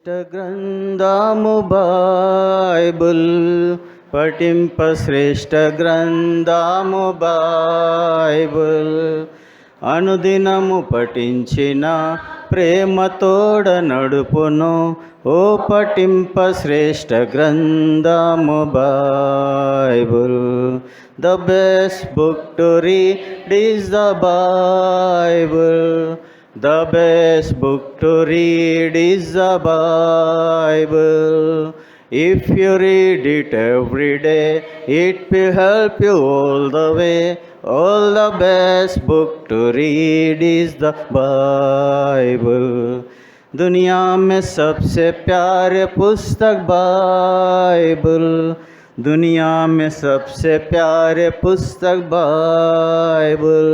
గ్రంథము బైబుల్ పఠింప శ్రేష్ఠ గ్రంథము బైబుల్ అనుదినము పఠించిన ప్రేమతోడ నడుపును ఓ పఠింప శ్రేష్ఠ గ్రంథము Bible. The best book to read is the Bible. The best book to read is the Bible. If you read it every day, it will help you all the way. All the best book to read is the Bible. दुनिया में सबसे प्यारे पुस्तक Bible. दुनिया में सबसे प्यारे पुस्तक बाइबल.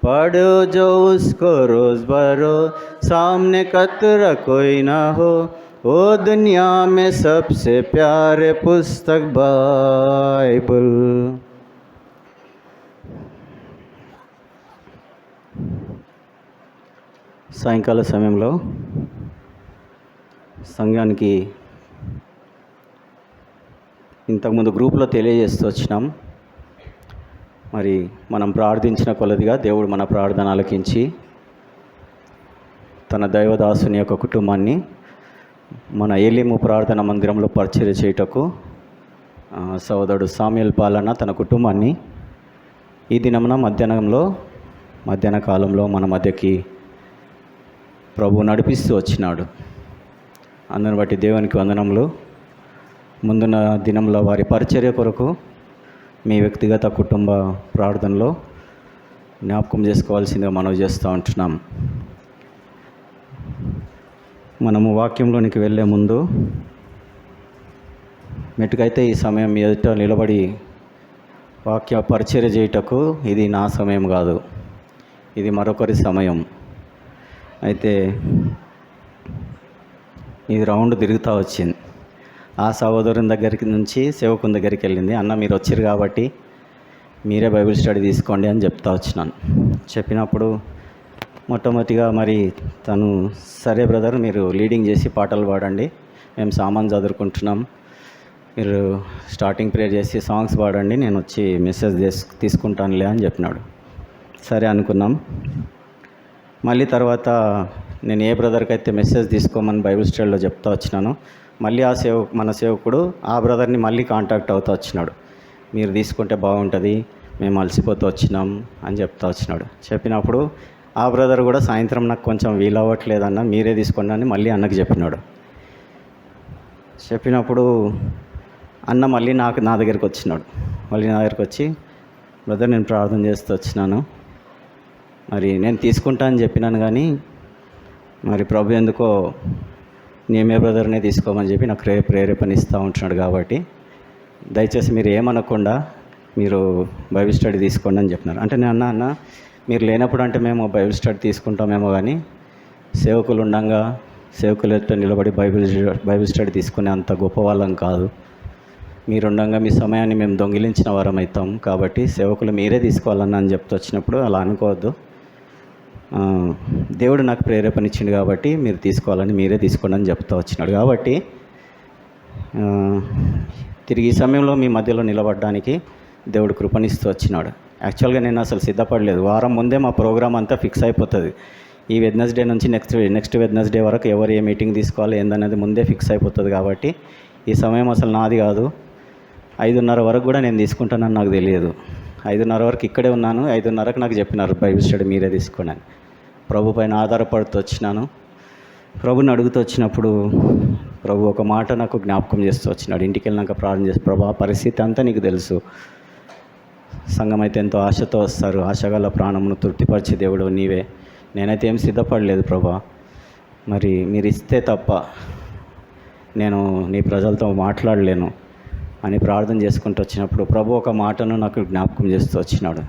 पढ़ो जो उसको रोज़ बरोज़, सामने कतरा कोई ना हो. वो दुनिया में सबसे प्यारे पुस्तक बाइबल. సాయంకాల సమయంలో సంఘానికి ఇంతకుముందు గ్రూప్లో తెలియజేస్తూ వచ్చినాం. మరి మనం ప్రార్థించిన కొలదిగా దేవుడు మన ప్రార్థన ఆలకించి తన దైవదాసుని యొక్క కుటుంబాన్ని మన ఏలీము ప్రార్థన మందిరంలో పరిచర్య చేయుటకు సోదరుడు సామ్యుల్ పాలన తన కుటుంబాన్ని ఈ దినమున మధ్యాహ్న కాలంలో మన మధ్యకి ప్రభు నడిపిస్తూ వచ్చినాడు. అందుని బట్టి దేవునికి వందనములు. ముందున్న దినంలో వారి పరిచర్య కొరకు మీ వ్యక్తిగత కుటుంబ ప్రార్థనలో జ్ఞాపకం చేసుకోవాల్సిందిగా మనవి చేస్తూ ఉంటున్నాం. మనము వాక్యంలోనికి వెళ్ళే ముందు మెట్టుకైతే ఈ సమయం ఎదుట నిలబడి వాక్య పరిచర్య చేయుటకు ఇది నా సమయం కాదు, ఇది మరొకరి సమయం. అయితే ఇది రౌండ్ తిరుగుతూ వచ్చింది. ఆ సహోదరుని దగ్గరికి నుంచి సేవకుని దగ్గరికి వెళ్ళింది. అన్న మీరు వచ్చారు కాబట్టి మీరే బైబిల్ స్టడీ తీసుకోండి అని చెప్తా వచ్చినాను. చెప్పినప్పుడు మొట్టమొదటిగా మరి తను సరే బ్రదర్ మీరు లీడింగ్ చేసి పాటలు పాడండి, మేము సామాన్ చదువుకుంటున్నాం, మీరు స్టార్టింగ్ ప్రేయర్ చేసి సాంగ్స్ పాడండి, నేను వచ్చి మెసేజ్ తీసుకుంటానులే అని చెప్పినాడు. సరే అనుకున్నాం. మళ్ళీ తర్వాత నేను ఏ బ్రదర్కి అయితే మెసేజ్ తీసుకోమని బైబిల్ స్టడీలో చెప్తా వచ్చినాను, మళ్ళీ మన సేవకుడు ఆ బ్రదర్ని మళ్ళీ కాంటాక్ట్ అవుతూ వచ్చినాడు. మీరు తీసుకుంటే బాగుంటుంది, మేము అలసిపోతూ వచ్చినాం అని చెప్తా వచ్చినాడు. చెప్పినప్పుడు ఆ బ్రదర్ కూడా సాయంత్రం నాకు కొంచెం వీలవ్వట్లేదన్న మీరే తీసుకోండి అని మళ్ళీ అన్నకి చెప్పినాడు. చెప్పినప్పుడు అన్న మళ్ళీ నా దగ్గరికి వచ్చినాడు. మళ్ళీ నా దగ్గరికి వచ్చి బ్రదర్ నేను ప్రార్థన చేస్తూ వచ్చినాను, మరి నేను తీసుకుంటా అని చెప్పినాను కానీ మరి ప్రభు ఎందుకో నేమే బ్రదర్నే తీసుకోమని చెప్పి నాకు ప్రేరేపణ ఇస్తూ ఉంటున్నాడు. కాబట్టి దయచేసి మీరు ఏమనకుండా మీరు బైబిల్ స్టడీ తీసుకోండి అని చెప్పినారు. అంటే నేను అన్న మీరు లేనప్పుడు అంటే మేము బైబిల్ స్టడీ తీసుకుంటామేమో కానీ సేవకులు ఉండగా సేవకులు ఎట్లా నిలబడి బైబిల్ స్టడీ తీసుకునే అంత గొప్ప వాళ్ళం కాదు. మీరుండగా మీ సమయాన్ని మేము దొంగిలించిన వారం అవుతాం. కాబట్టి సేవకులు మీరే తీసుకోవాలన్న అని చెప్తూ వచ్చినప్పుడు అలా అనుకోవద్దు. దేవుడు నాకు ప్రేరేపణ ఇచ్చిండు కాబట్టి మీరు తీసుకోవాలని మీరే తీసుకోండి అని చెప్తూ వచ్చినాడు. కాబట్టి తిరిగి ఈ సమయంలో మీ మధ్యలో నిలబడడానికి దేవుడు కృపణిస్తూ వచ్చినాడు. యాక్చువల్గా నేను అసలు సిద్ధపడలేదు. వారం ముందే మా ప్రోగ్రామ్ అంతా ఫిక్స్ అయిపోతుంది. ఈ వెడ్నెస్డే నుంచి నెక్స్ట్ వెడ్నెస్డే వరకు ఎవరు ఏ మీటింగ్ తీసుకోవాలి ఏందనేది ముందే ఫిక్స్ అయిపోతుంది. కాబట్టి ఈ సమయం అసలు నాది కాదు. 5:30 వరకు కూడా నేను తీసుకుంటానని నాకు తెలియదు. 5:30 వరకు ఇక్కడే ఉన్నాను. 5:30కు నాకు చెప్పినారు బైబిల్ స్టడీ మీరే తీసుకోండి అని. ప్రభు పైన ఆధారపడుతూ వచ్చినాను. ప్రభుని అడుగుతూ వచ్చినప్పుడు ప్రభు ఒక మాట నాకు జ్ఞాపకం చేస్తూ వచ్చినాడు. ఇంటికి వెళ్ళినాక ప్రార్థన చేసి ప్రభు ఆ పరిస్థితి అంతా నీకు తెలుసు, సంఘం అయితే ఎంతో ఆశతో వస్తారు, ఆశగల ప్రాణమును తృప్తిపరిచే దేవుడు నీవే, నేనైతే ఏం సిద్ధపడలేదు ప్రభా, మరి మీరు ఇస్తే తప్ప నేను నీ ప్రజలతో మాట్లాడలేను అని ప్రార్థన చేసుకుంటూ వచ్చినప్పుడు ప్రభు ఒక మాటను నాకు జ్ఞాపకం చేస్తూ వచ్చినాడు.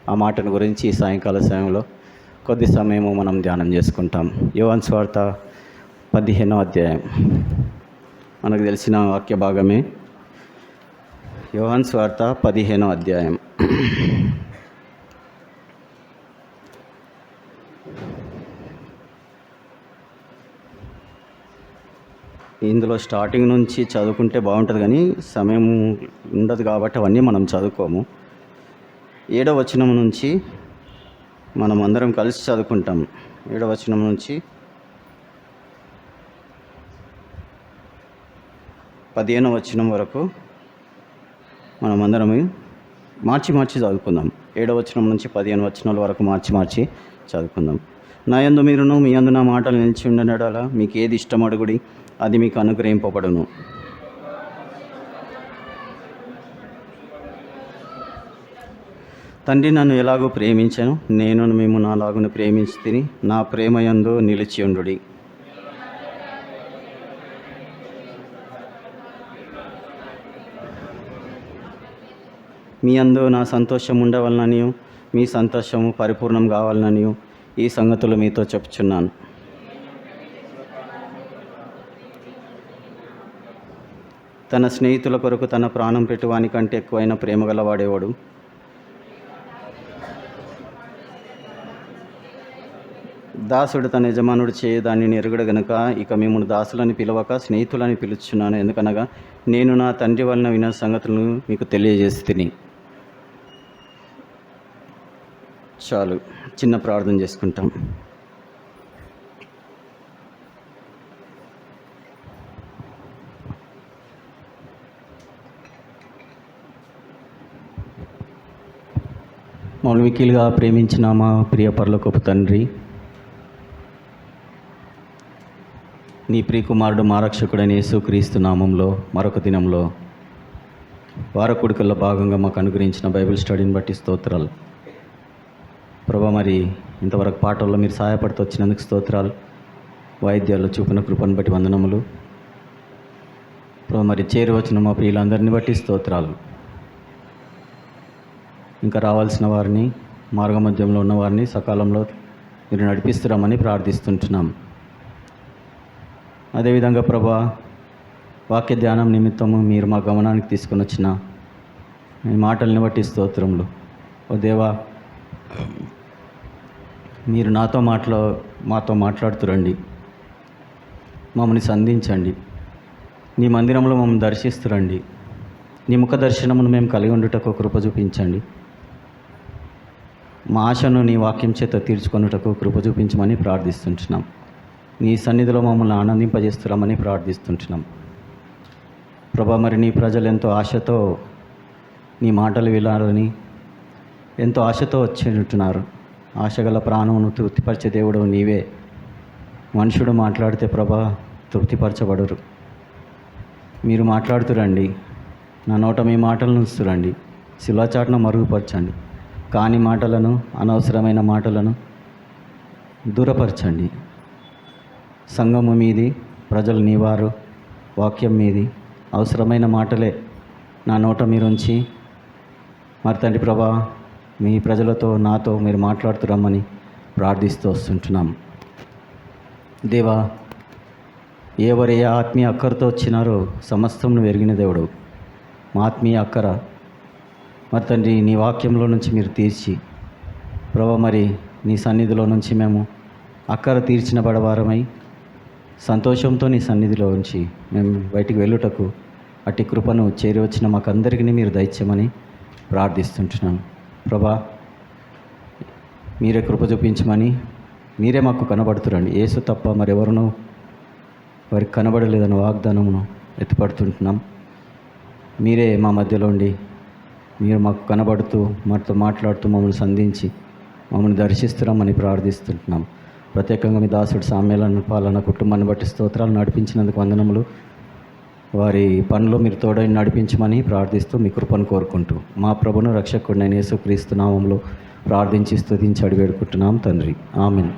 ఆ మాటను గురించి ఈ సాయంకాల సమయంలో కొద్ది సమయము మనం ధ్యానం చేసుకుంటాం. యోహాను సువార్త 15వ అధ్యాయం మనకు తెలిసిన వాక్య భాగమే. యోహాను సువార్త 15వ అధ్యాయం. ఇందులో స్టార్టింగ్ నుంచి చదువుకుంటే బాగుంటుంది, కానీ సమయం ఉండదు కాబట్టి అవన్నీ మనం చదువుకోము. 7వ వచనం నుంచి మనం అందరం కలిసి చదువుకుంటాం. 7వ వచనం నుంచి 15వ వచనం వరకు మనం అందరం మార్చి చదువుకుందాం. 7వ వచనం నుంచి 15 వచనాల వరకు మార్చి చదువుకుందాం. నా యందు మీరును మీ యందు నా మాటలు నిలిచి ఉండనడలా మీకు ఏది ఇష్టం అడుగుడి, అది మీకు అనుగ్రహింపబడును. తండ్రి నన్ను ఎలాగో ప్రేమించాను, నేను మేము నాలాగును ప్రేమించి తిని నా ప్రేమ యందు నిలిచి ఉండుడి. మీ యందు నా సంతోషం ఉండవలననియు మీ సంతోషము పరిపూర్ణం కావాలననియు ఈ సంగతులు మీతో చెప్పుచున్నాను. తన స్నేహితుల కొరకు తన ప్రాణం పెట్టువాని కంటే ఎక్కువైన ప్రేమ గలవాడేవాడు. దాసుడు తన యజమానుడు చేయదాన్ని ఎరుగుడు గనుక ఇక మేము దాసులని పిలవక స్నేహితులని పిలుచున్నాను. ఎందుకనగా నేను నా తండ్రి వలన విన్న సంగతులను మీకు తెలియజేసి తిని. చాలు, చిన్న ప్రార్థన చేసుకుంటాం. మమ్మల్ని మిక్కిలిగా ప్రేమించిన మా ప్రియ పరలోకపు తండ్రి, నీ ప్రియకుమారుడు మా రక్షకుడైన యేసుక్రీస్తు నామంలో మరొక దినంలో వారకుడికల్లో భాగంగా మాకు అనుగ్రహించిన బైబిల్ స్టడీని బట్టి స్తోత్రాలు ప్రభా. మరి ఇంతవరకు పాటల్లో మీరు సహాయపడుతూ వచ్చినందుకు స్తోత్రాలు. వాయిద్యాల్లో చూపిన కృపను బట్టి వందనములు ప్రభా. మరి చేరువచ్చిన మా ప్రియులందరినీ బట్టి స్తోత్రాలు. ఇంకా రావాల్సిన వారిని, మార్గమధ్యంలో ఉన్న వారిని సకాలంలో మీరు నడిపిస్తున్నామని ప్రార్థిస్తుంటున్నాం. అదేవిధంగా ప్రభా, వాక్య ధ్యానం నిమిత్తము మీరు మా గమనానికి తీసుకొని వచ్చిన మీ మాటల్ని బట్టి స్తోత్రములు. ఓ దేవా, మీరు మాతో మాట్లాడుతురండి, మమ్మల్ని సంధించండి. నీ మందిరంలో మమ్మల్ని దర్శిస్తురండి. నీ ముఖ దర్శనమును మేము కలిగి ఉండుటకు కృప చూపించండి. మా ఆశను నీ వాక్యం చేత తీర్చుకొనుటకు కృప చూపించమని ప్రార్థిస్తుంటున్నాం. నీ సన్నిధిలో మమ్మల్ని ఆనందింపజేస్తున్నామని ప్రార్థిస్తుంటున్నాం ప్రభా. మరి నీ ప్రజలు ఎంతో ఆశతో నీ మాటలు వినాలని ఎంతో ఆశతో వచ్చినట్టున్నారు. ఆశగల ప్రాణమును తృప్తిపరిచే దేవుడు నీవే. మనుషుడు మాట్లాడితే ప్రభా తృప్తిపరచబడరు. మీరు మాట్లాడుతురండి, నా నోట మీ మాటలను ఉంచుతురండి. శిలాచాటును మరుగుపరచండి. కాని మాటలను, అనవసరమైన మాటలను దూరపరచండి. సంఘము మీది, ప్రజలు నీవారు, వాక్యం మీది. అవసరమైన మాటలే నా నోట మీరుంచి మరి తండ్రి ప్రభా, మీ ప్రజలతో నాతో మీరు మాట్లాడుతురమ్మని ప్రార్థిస్తూ వస్తుంటున్నాం. దేవా, ఎవరు ఏ ఆత్మీయ అక్కరతో వచ్చినారో సమస్తంను ఎరిగిన దేవుడు. మా ఆత్మీయ అక్కర మరి తండ్రి నీ వాక్యంలో నుంచి మీరు తీర్చి ప్రభా, మరి నీ సన్నిధిలో నుంచి మేము అక్కర తీర్చిన బడవారమై సంతోషంతో నీ సన్నిధిలో ఉంచి మేము బయటికి వెళ్ళుటకు అట్టి కృపను చేరి వచ్చిన మాకందరికీ మీరు దయచేయమని ప్రార్థిస్తుంటున్నాను ప్రభా. మీరే కృప చూపించమని, మీరే మాకు కనబడుతురండి. యేసు తప్ప మరెవరునూ వారికి కనబడలేదని వాగ్దానమును ఎత్తుపడుతుంటున్నాం. మీరే మా మధ్యలో ఉండి మీరు మాకు కనబడుతూ మాతో మాట్లాడుతూ మమ్మల్ని సంధించి మమ్మల్ని దర్శిస్తున్నామని ప్రార్థిస్తుంటున్నాం. ప్రత్యేకంగా మీ దాసుడు సామ్యాలను పాలన కుటుంబాన్ని బట్టి స్తోత్రాలు నడిపించినందుకు వందనములు. వారి పనిలో మీరు తోడై నడిపించమని ప్రార్థిస్తూ మీ కృపను కోరుకుంటూ మా ప్రభును రక్షకుడినైన యేసుక్రీస్తు నామములో ప్రార్థించి స్తుతించి అడివేడుకుంటున్నాం తండ్రి, ఆమేన్.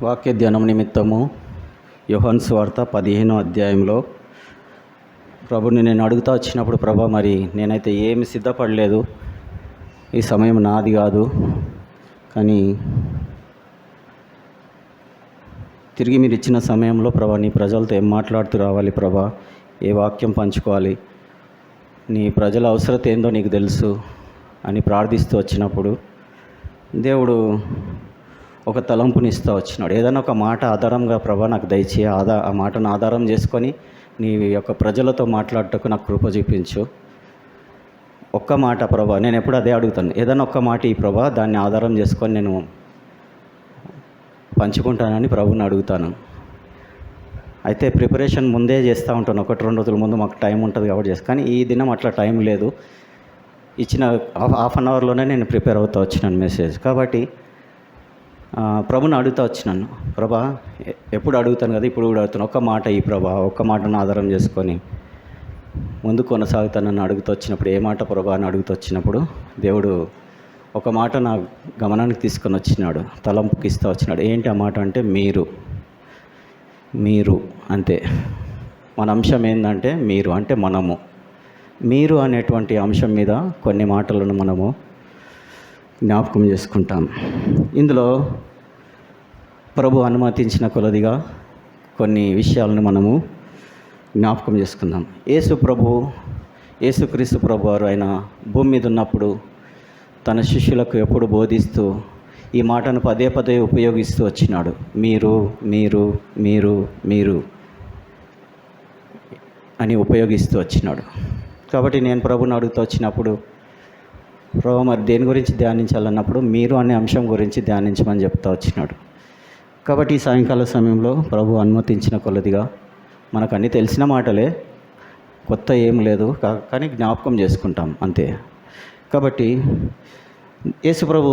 వాక్య ధ్యానం నిమిత్తము యోహాను సువార్త 15వ అధ్యాయంలో ప్రభుని నేను అడుగుతా వచ్చినప్పుడు, ప్రభా మరి నేనైతే ఏమి సిద్ధపడలేదు, ఈ సమయం నాది కాదు, కానీ తిరిగి మీరు ఇచ్చిన సమయంలో ప్రభా నీ ప్రజలతో ఏం మాట్లాడుతూ రావాలి ప్రభా, ఏ వాక్యం పంచుకోవాలి, నీ ప్రజల అవసరత ఏందో నీకు తెలుసు అని ప్రార్థిస్తూ వచ్చినప్పుడు దేవుడు ఒక తలంపుని ఇస్తూ వచ్చినాడు. ఏదైనా ఒక మాట ఆధారంగా ప్రభా నాకు దయచేయి, ఆ మాటను ఆధారం చేసుకొని నీ యొక్క ప్రజలతో మాట్లాడటకు నాకు కృప చూపించు. ఒక్క మాట ప్రభా, నేను ఎప్పుడు అదే అడుగుతాను, ఏదైనా ఒక్క మాట ఈ ప్రభా, దాన్ని ఆధారం చేసుకొని నేను పంచుకుంటానని ప్రభుని అడుగుతాను. అయితే ప్రిపరేషన్ ముందే చేస్తూ ఉంటాను, 1-2 రోజుల ముందు మాకు టైం ఉంటుంది కాబట్టి చేస్తాను. కానీ ఈ దినం అట్లా టైం లేదు, ఇచ్చిన హాఫ్ అన్ అవర్లోనే నేను ప్రిపేర్ అవుతూ వచ్చినాను మెసేజ్. కాబట్టి ప్రభుని అడుగుతూ వచ్చినాను, ప్రభా ఎప్పుడు అడుగుతాను కదా, ఇప్పుడు కూడా అడుగుతాను, ఒక్క మాట ఈ ప్రభా, ఒక్క మాటను ఆధారం చేసుకొని ముందు కొనసాగుతానని అడుగుతూ వచ్చినప్పుడు, ఏ మాట ప్రభా అని అడుగుతూ వచ్చినప్పుడు దేవుడు ఒక మాట నా గమనానికి తీసుకొని వచ్చినాడు, తలంపుకి ఇస్తూ వచ్చినాడు. ఏంటి ఆ మాట అంటే మీరు అంతే. మన అంశం ఏంటంటే మీరు అంటే మనము. మీరు అనేటువంటి అంశం మీద కొన్ని మాటలను మనము జ్ఞాపకం చేసుకుంటాం. ఇందులో ప్రభు అనుమతించిన కొలదిగా కొన్ని విషయాలను మనము జ్ఞాపకం చేసుకుందాం. యేసుక్రీస్తు ప్రభు వారు ఆయన భూమి మీద ఉన్నప్పుడు తన శిష్యులకు ఎప్పుడు బోధిస్తూ ఈ మాటను పదే పదే ఉపయోగిస్తూ వచ్చినాడు. మీరు మీరు మీరు మీరు అని ఉపయోగిస్తూ వచ్చినాడు. కాబట్టి నేను ప్రభుని అడుగుతూ వచ్చినప్పుడు, ప్రభు మరి దేని గురించి ధ్యానించాలన్నప్పుడు మీరు అనే అంశం గురించి ధ్యానించమని చెప్తా వచ్చినాడు. కాబట్టి ఈ సాయంకాల సమయంలో ప్రభు అనుమతించిన కొలదిగా మనకు అన్నీ తెలిసిన మాటలే, కొత్త ఏం లేదు, కానీ జ్ఞాపకం చేసుకుంటాం అంతే. కాబట్టి యేసు ప్రభు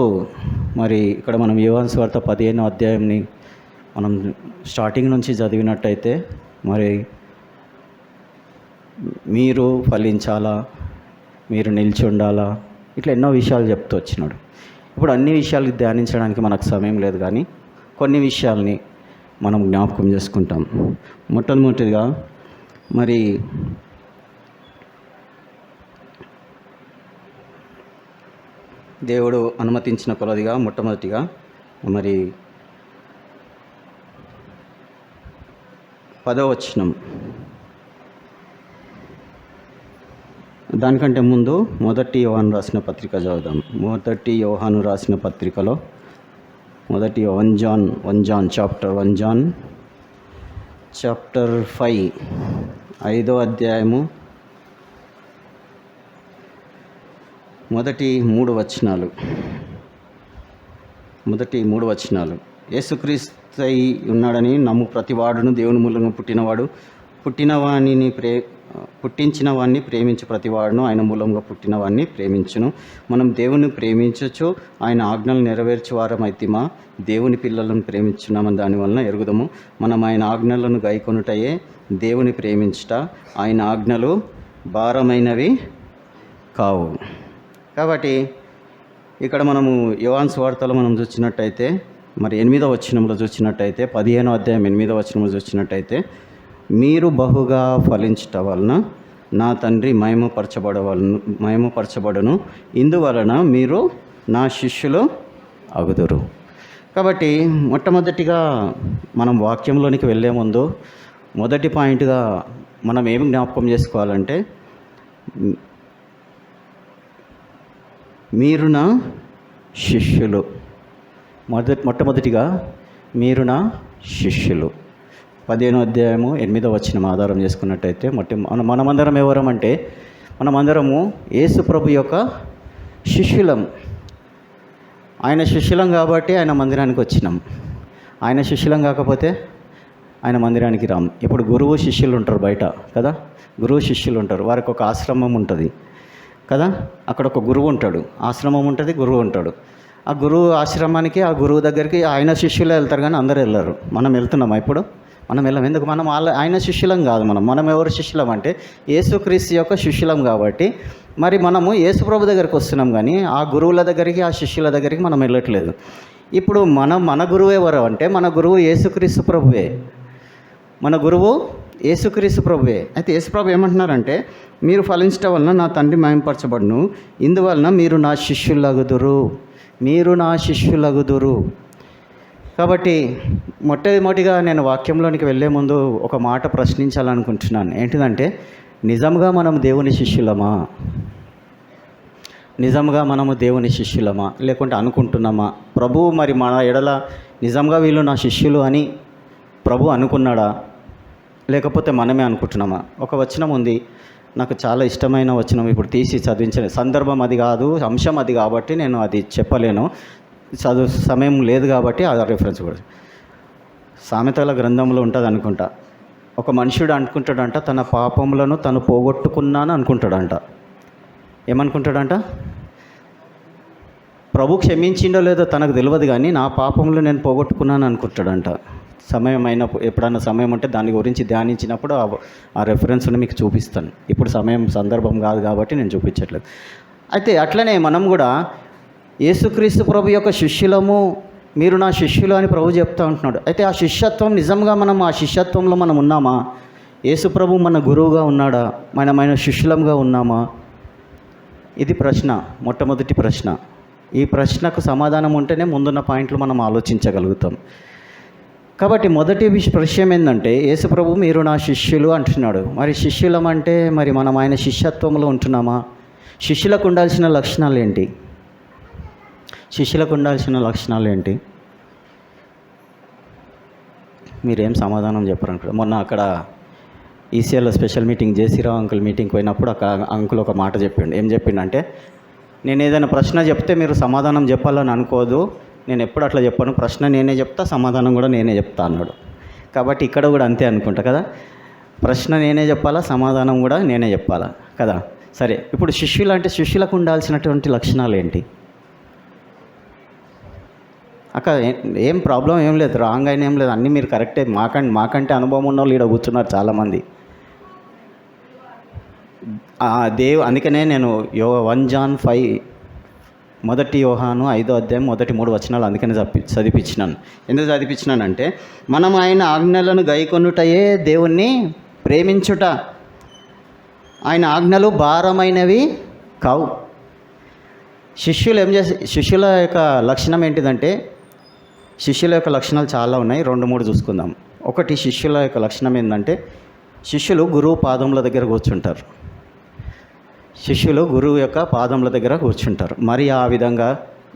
మరి ఇక్కడ మనం యోహాను సువార్త 15వ అధ్యాయంని మనం స్టార్టింగ్ నుంచి చదివినట్టయితే, మరి మీరు ఫలించాలా, మీరు నిలిచి ఉండాలా, ఇట్లా ఎన్నో విషయాలు చెప్తూ వచ్చినాడు. ఇప్పుడు అన్ని విషయాలు ధ్యానించడానికి మనకు సమయం లేదు, కానీ కొన్ని విషయాల్ని మనం జ్ఞాపకం చేసుకుంటాం. మొట్టమొదటిగా మరి దేవుడు అనుమతించిన కొలదిగా మొట్టమొదటిగా మరి 10వ వచనం, దానికంటే ముందు మొదటి యోహాను రాసిన పత్రిక చదువుదాం. మొదటి యోహాను రాసిన పత్రికలో 1 జాన్ చాప్టర్ 5 5వ అధ్యాయము మొదటి 3 వచనాలు. యేసుక్రీస్తై ఉన్నాడని నమ్ము ప్రతివాడును దేవుని మూలంగా పుట్టించిన వాడిని ప్రేమించు ప్రతివాడును ఆయన మూలంగా పుట్టిన వాడిని ప్రేమించును. మనం దేవుని ప్రేమించచ్చు, ఆయన ఆజ్ఞలు నెరవేర్చు వారమైతిమా దేవుని పిల్లలను ప్రేమించున్నామని దానివలన ఎరుగుదము. మనం ఆయన ఆజ్ఞలను గైకొనుటయే దేవుని ప్రేమించుట, ఆయన ఆజ్ఞలు భారమైనవి కావు. కాబట్టి ఇక్కడ మనము యోహాను సువార్తలో మనం చూసినట్టయితే, మరి 8వ వచనంలో చూసినట్టయితే, 15వ అధ్యాయం 8వ వచనంలో చూసినట్టయితే, మీరు బహుగా ఫలించుట వలన నా తండ్రి మహిమపరచబడును, ఇందువలన మీరు నా శిష్యులు అగుదురు. కాబట్టి మొట్టమొదటిగా మనం వాక్యంలోనికి వెళ్ళే ముందు మొదటి పాయింట్గా మనం ఏమి జ్ఞాపకం చేసుకోవాలంటే, మీరు నా శిష్యులు. మొట్టమొదటిగా మీరు నా శిష్యులు. 15వ అధ్యాయము 8వ వచనం ఆధారం చేసుకున్నట్టయితే, మనమందరం ఎవరం అంటే, మనమందరము యేసు ప్రభు యొక్క శిష్యులం. ఆయన శిష్యులం కాబట్టి ఆయన మందిరానికి వచ్చినాం. ఆయన శిష్యులం కాకపోతే ఆయన మందిరానికి రాం. ఇప్పుడు గురువు శిష్యులు ఉంటారు బయట కదా, గురువు శిష్యులు ఉంటారు, వారికి ఒక ఆశ్రమం ఉంటుంది కదా, అక్కడ ఒక గురువు ఉంటాడు, ఆశ్రమం ఉంటుంది, గురువు ఉంటాడు. ఆ గురువు ఆశ్రమానికి, ఆ గురువు దగ్గరికి ఆయన శిష్యులే వెళ్తారు, కానీ అందరూ వెళ్ళరు. మనం వెళ్తున్నామా ఇప్పుడు? మనం వెళ్ళాం. ఎందుకు? మనం ఆయన శిష్యులం కాదు. మనం ఎవరు శిష్యులం అంటే యేసుక్రీస్తు యొక్క శిష్యులం. కాబట్టి మరి మనము యేసుప్రభు దగ్గరికి వస్తున్నాం, కానీ ఆ గురువుల దగ్గరికి, ఆ శిష్యుల దగ్గరికి మనం వెళ్ళట్లేదు. ఇప్పుడు మన గురువు ఎవరు అంటే, మన గురువు యేసుక్రీస్తు ప్రభువే. మన గురువు యేసుక్రీస్తు ప్రభువే. అయితే యేసుప్రభు ఏమంటున్నారంటే, మీరు ఫలించడం వలన నా తండ్రి మహిమపరచబడును, ఇందువలన మీరు నా శిష్యులగుదురు. కాబట్టి మొట్టమొదటిగా నేను వాక్యంలోనికి వెళ్ళే ముందు ఒక మాట ప్రశ్నించాలనుకుంటున్నాను. ఏంటిదంటే, నిజంగా మనం దేవుని శిష్యులమా? నిజంగా మనము దేవుని శిష్యులమా లేకుంటే అనుకుంటున్నామా? ప్రభువు మరి మన ఎడల నిజంగా వీళ్ళు నా శిష్యులు అని ప్రభు అనుకున్నాడా, లేకపోతే మనమే అనుకుంటున్నామా? ఒక వచనం ఉంది, నాకు చాలా ఇష్టమైన వచనం, ఇప్పుడు తీసి చదివించిన సందర్భం అది కాదు, అంశం అది కాబట్టి నేను అది చెప్పలేను, సమయం లేదు కాబట్టి ఆ రిఫరెన్స్ కూడా. సామెతల గ్రంథంలో ఉంటుంది అనుకుంటా. ఒక మనుషుడు అనుకుంటాడంట, తన పాపములను తను పోగొట్టుకున్నాను అనుకుంటాడంట. ఏమనుకుంటాడంట? ప్రభు క్షమించిండో లేదో తనకు తెలియదు, కానీ నా పాపములు నేను పోగొట్టుకున్నాను అనుకుంటాడంట. సమయం అయినప్పుడు, ఎప్పుడన్నా సమయం ఉంటే దాని గురించి ధ్యానించినప్పుడు ఆ రెఫరెన్స్ని మీకు చూపిస్తాను. ఇప్పుడు సందర్భం కాదు కాబట్టి నేను చూపించట్లేదు. అయితే అట్లనే మనం కూడా యేసుక్రీస్తు ప్రభు యొక్క శిష్యులము, మీరు నా శిష్యులు అని ప్రభు చెప్తూ ఉంటున్నాడు. అయితే ఆ శిష్యత్వం నిజంగా మనం ఆ శిష్యత్వంలో మనం ఉన్నామా? యేసు ప్రభు మన గురువుగా ఉన్నాడా? మనమైన శిష్యులంగా ఉన్నామా? ఇది ప్రశ్న, మొట్టమొదటి ప్రశ్న. ఈ ప్రశ్నకు సమాధానం ఉంటేనే ముందున్న పాయింట్లు మనం ఆలోచించగలుగుతాం. కాబట్టి మొదటి విషయం ఏంటంటే, యేసు ప్రభు మీరు నా శిష్యులు అంటున్నాడు. మరి శిష్యులం అంటే మరి మనం ఆయన శిష్యత్వంలో ఉంటున్నామా? శిష్యులకు ఉండాల్సిన లక్షణాలు ఏంటి? శిష్యులకు ఉండాల్సిన లక్షణాలు ఏంటి? మీరేం సమాధానం చెప్పారనుకో. మొన్న అక్కడ ఈసీఎల్లో స్పెషల్ మీటింగ్ జేసీరావు అంకుల్ మీటింగ్కి పోయినప్పుడు అక్కడ అంకుల్ ఒక మాట చెప్పిండు. ఏం చెప్పిండంటే, నేను ఏదైనా ప్రశ్న చెప్తే మీరు సమాధానం చెప్పాలని అనుకోదు, నేను ఎప్పుడు అట్లా చెప్పాను, ప్రశ్న నేనే చెప్తా, సమాధానం కూడా నేనే చెప్తా అన్నాడు. కాబట్టి ఇక్కడ కూడా అంతే అనుకుంటా కదా, ప్రశ్న నేనే చెప్పాలా, సమాధానం కూడా నేనే చెప్పాలా కదా. సరే, ఇప్పుడు శిష్యులు అంటే శిష్యులకు ఉండాల్సినటువంటి లక్షణాలు ఏంటి? అక్క ఏం ప్రాబ్లం ఏం లేదు, రాంగ్ అయినా ఏం లేదు, అన్నీ మీరు కరెక్టే. మాకంటే అనుభవం ఉన్న వాళ్ళు ఇక్కడ కూర్చున్నారు చాలామంది. అందుకనే నేను 1 John 5 మొదటి యోహాను 5వ అధ్యాయం మొదటి 3 వచనాలు అందుకనే చదివించినాను. ఎందుకు చదివించినానంటే, మనం ఆయన ఆజ్ఞలను గైకొనుటయే దేవుణ్ణి ప్రేమించుట. ఆయన ఆజ్ఞలు భారమైనవి కావు. శిష్యుల యొక్క లక్షణం ఏంటిదంటే, శిష్యుల యొక్క లక్షణాలు చాలా ఉన్నాయి, 2-3 చూసుకుందాం. ఒకటి, శిష్యుల యొక్క లక్షణం ఏంటంటే, శిష్యులు గురువు పాదముల దగ్గర కూర్చుంటారు. శిష్యులు గురువు యొక్క పాదముల దగ్గర కూర్చుంటారు. మరి ఆ విధంగా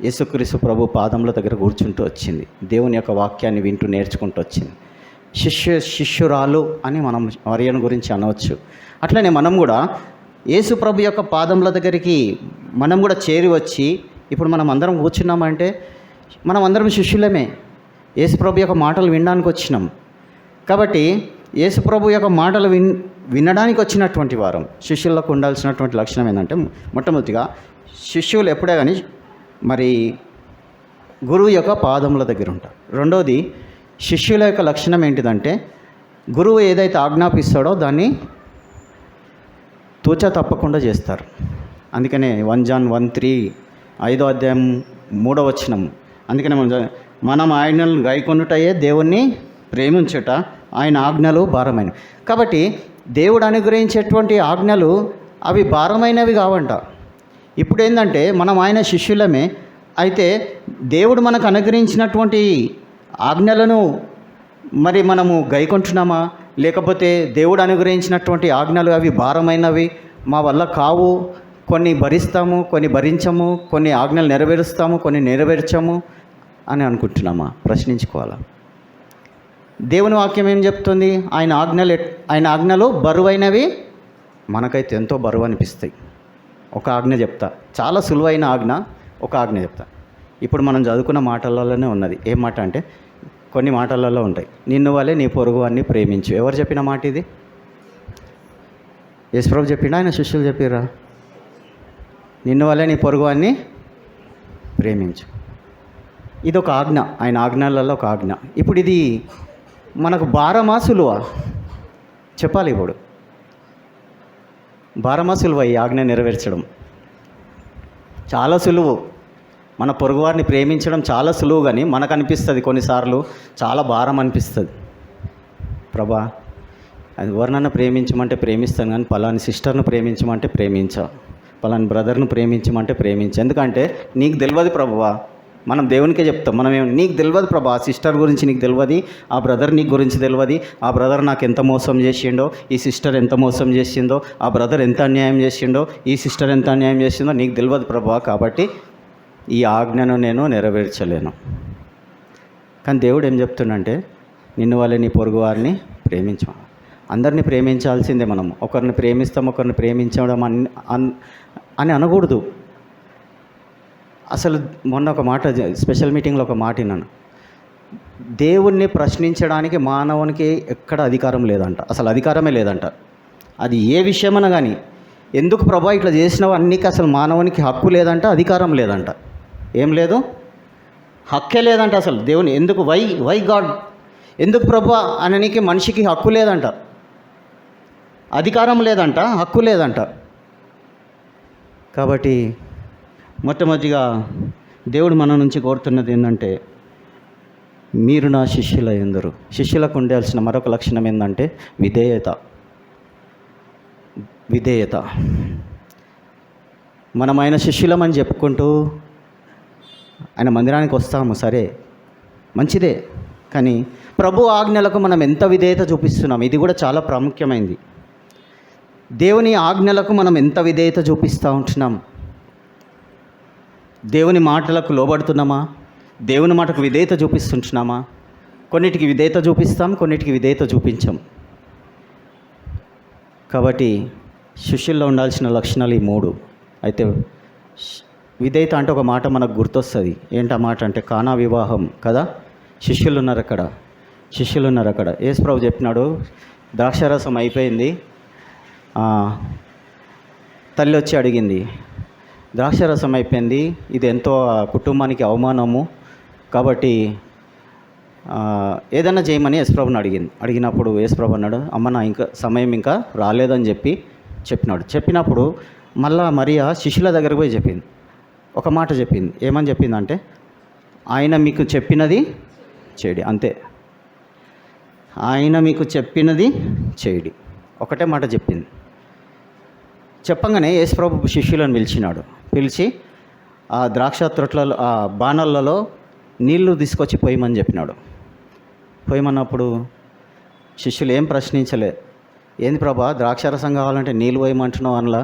యేసుక్రీస్తు ప్రభు పాదముల దగ్గర కూర్చుంటూ వచ్చింది, దేవుని యొక్క వాక్యాన్ని వింటూ నేర్చుకుంటూ వచ్చింది. శిష్యురాలు అని మనం మరియను గురించి అనవచ్చు. అట్లనే మనం కూడా యేసు ప్రభు యొక్క పాదముల దగ్గరికి మనం కూడా చేరి వచ్చి, ఇప్పుడు మనం అందరం కూర్చున్నామంటే మనం అందరం శిష్యులమే. యేసు ప్రభు యొక్క మాటలు వినడానికి వచ్చినాం. కాబట్టి యేసు ప్రభు యొక్క మాటలు వినడానికి వచ్చినటువంటి వారం. శిష్యులకు ఉండాల్సినటువంటి లక్షణం ఏంటంటే, మొట్టమొదటిగా శిష్యులు ఎప్పుడే కానీ మరి గురువు యొక్క పాదముల దగ్గర ఉంటారు. రెండోది, శిష్యుల యొక్క లక్షణం ఏంటిదంటే, గురువు ఏదైతే ఆజ్ఞాపిస్తాడో దాన్ని తూచా తప్పకుండా చేస్తారు. అందుకనే 1 John 1:3 5వ అధ్యాయం 3వ వచనం. అందుకనే మనం ఆజ్ఞలను గైకొనుటయే దేవుణ్ణి ప్రేమించుట, ఆయన ఆజ్ఞలు భారమైనవి. కాబట్టి దేవుడు అనుగ్రహించేటువంటి ఆజ్ఞలు అవి భారమైనవి కావంట. ఇప్పుడు ఏంటంటే, మనం ఆయన శిష్యులమే. అయితే దేవుడు మనకు అనుగ్రహించినటువంటి ఆజ్ఞలను మరి మనము గైకొంటున్నామా, లేకపోతే దేవుడు అనుగ్రహించినటువంటి ఆజ్ఞలు అవి భారమైనవి, మా వల్ల కావు, కొన్ని భరిస్తాము, కొన్ని భరించము, కొన్ని ఆజ్ఞలు నెరవేరుస్తాము, కొన్ని నెరవేర్చము అని అనుకుంటున్నామా? ప్రశ్నించుకోవాలా. దేవుని వాక్యం ఏం చెప్తుంది? ఆయన ఆజ్ఞలు బరువైనవి. మనకైతే ఎంతో బరువు అనిపిస్తాయి. ఒక ఆజ్ఞ చెప్తా, చాలా సులువైన ఆజ్ఞ, ఒక ఆజ్ఞ చెప్తా. ఇప్పుడు మనం చదువుకున్న మాటలలోనే ఉన్నది. ఏం మాట అంటే, కొన్ని మాటలలో ఉంటాయి, నిన్ను వలె నీ పొరుగు వారిని ప్రేమించు. ఎవరు చెప్పిన మాట ఇది? యేసుప్రభు చెప్పిండా, ఆయన శిష్యులు చెప్పిర్రా? నిన్ను వలె నీ పొరుగు వారిని ప్రేమించు. ఇది ఒక ఆజ్ఞ, ఆయన ఆజ్ఞలలో ఒక ఆజ్ఞ. ఇప్పుడు ఇది మనకు భారమా సులువా? చెప్పాలి. ఇప్పుడు భారమా సులువా? ఈ ఆజ్ఞ నెరవేర్చడం చాలా సులువు. మన పొరుగువారిని ప్రేమించడం చాలా సులువు, కానీ మనకు అనిపిస్తుంది కొన్నిసార్లు చాలా భారం అనిపిస్తుంది. ప్రభా, అది ఎవరినన్నా ప్రేమించమంటే ప్రేమిస్తాను, కానీ పలాని సిస్టర్ను ప్రేమించమంటే పలాని బ్రదర్ను ప్రేమించమంటే ఎందుకంటే నీకు తెలియదు ప్రభువా, మనం దేవునికే చెప్తాం. మనం నీకు తెలియదు ప్రభా, ఆ సిస్టర్ గురించి నీకు తెలియదు, ఆ బ్రదర్ నీకు గురించి తెలియదు, ఆ బ్రదర్ నాకు ఎంత మోసం చేసిండో, ఈ సిస్టర్ ఎంత మోసం చేసిందో, ఆ బ్రదర్ ఎంత అన్యాయం చేసిండో, ఈ సిస్టర్ ఎంత అన్యాయం చేసిందో నీకు తెలియదు ప్రభా, కాబట్టి ఈ ఆజ్ఞను నేను నెరవేర్చలేను. కానీ దేవుడు ఏం చెప్తుండంటే, నిన్ను వాళ్ళే నీ పొరుగు వారిని ప్రేమించు. అందరినీ ప్రేమించాల్సిందే. మనం ఒకరిని ప్రేమిస్తాం, ఒకరిని ప్రేమించడం అని అనకూడదు. అసలు మొన్న ఒక మాట, స్పెషల్ మీటింగ్లో ఒక మాట విన్నాను. దేవుణ్ణి ప్రశ్నించడానికి మానవునికి ఎక్కడ అధికారం లేదంట, అసలు అధికారమే లేదంట. అది ఏ విషయమైనా కానీ, ఎందుకు ప్రభా ఇట్లా చేసినావు అన్నికి అసలు మానవునికి హక్కు లేదంట, అధికారం లేదంట. ఏం లేదు, హక్కే లేదంట అసలు. దేవుని ఎందుకు వై గాడ్, ఎందుకు ప్రభా అననికి మనిషికి హక్కు లేదంట, అధికారం లేదంట, హక్కు లేదంట. కాబట్టి మొట్టమొదటిగా దేవుడు మన నుంచి కోరుతున్నది ఏంటంటే, మీరు నా శిష్యులయ్యుందురు. శిష్యులకు ఉండాల్సిన మరొక లక్షణం ఏంటంటే విధేయత. మనం ఆయన శిష్యులమని చెప్పుకుంటూ ఆయన మందిరానికి వస్తాము, సరే మంచిదే. కానీ ప్రభు ఆజ్ఞలకు మనం ఎంత విధేయత చూపిస్తున్నాం, ఇది కూడా చాలా ప్రాముఖ్యమైనది. దేవుని ఆజ్ఞలకు మనం ఎంత విధేయత చూపిస్తూ ఉంటున్నాం. దేవుని మాటలకు లోబడుతున్నామా, దేవుని మాటకు విధేయత చూపిస్తుంటున్నామా? కొన్నిటికి విధేయత చూపిస్తాం, కొన్నిటికి విధేయత చూపించాం. కాబట్టి శిష్యుల్లో ఉండాల్సిన లక్షణాలు ఈ 3. అయితే విధేయత అంటే ఒక మాట మనకు గుర్తొస్తుంది. ఏంటి ఆ మాట అంటే, కానా వివాహం కదా, శిష్యులు ఉన్నారు అక్కడ. యేసు ప్రభు చెప్పినాడు, ద్రాక్షారసం అయిపోయింది, తల్లి వచ్చి అడిగింది, ద్రాక్షారసం అయిపోయింది, ఇది ఎంతో కుటుంబానికి అవమానము, కాబట్టి ఏదన్నా చేయమని యేసుప్రభుని అడిగినప్పుడు యేసుప్రభు అన్నాడు, అమ్మ నా సమయం ఇంకా రాలేదని చెప్పినప్పుడు మళ్ళా మరియా శిష్యుల దగ్గరకు పోయి చెప్పింది, ఒక మాట చెప్పింది. ఏమని చెప్పిందంటే, ఆయన మీకు చెప్పినది చేయడి, అంతే. ఆయన మీకు చెప్పినది చేయడి, ఒకటే మాట చెప్పింది. చెప్పంగానే యేసుప్రభు శిష్యులను పిలిచి ఆ ద్రాక్ష తొట్లలో, ఆ బాణాలలో నీళ్లు తీసుకొచ్చి పోయమని చెప్పినాడు. పోయమన్నప్పుడు శిష్యులు ఏం ప్రశ్నించలే. ఏంది ప్రభా, ద్రాక్షారసం కావాలంటే నీళ్ళు పోయమంటున్నావు అనలా?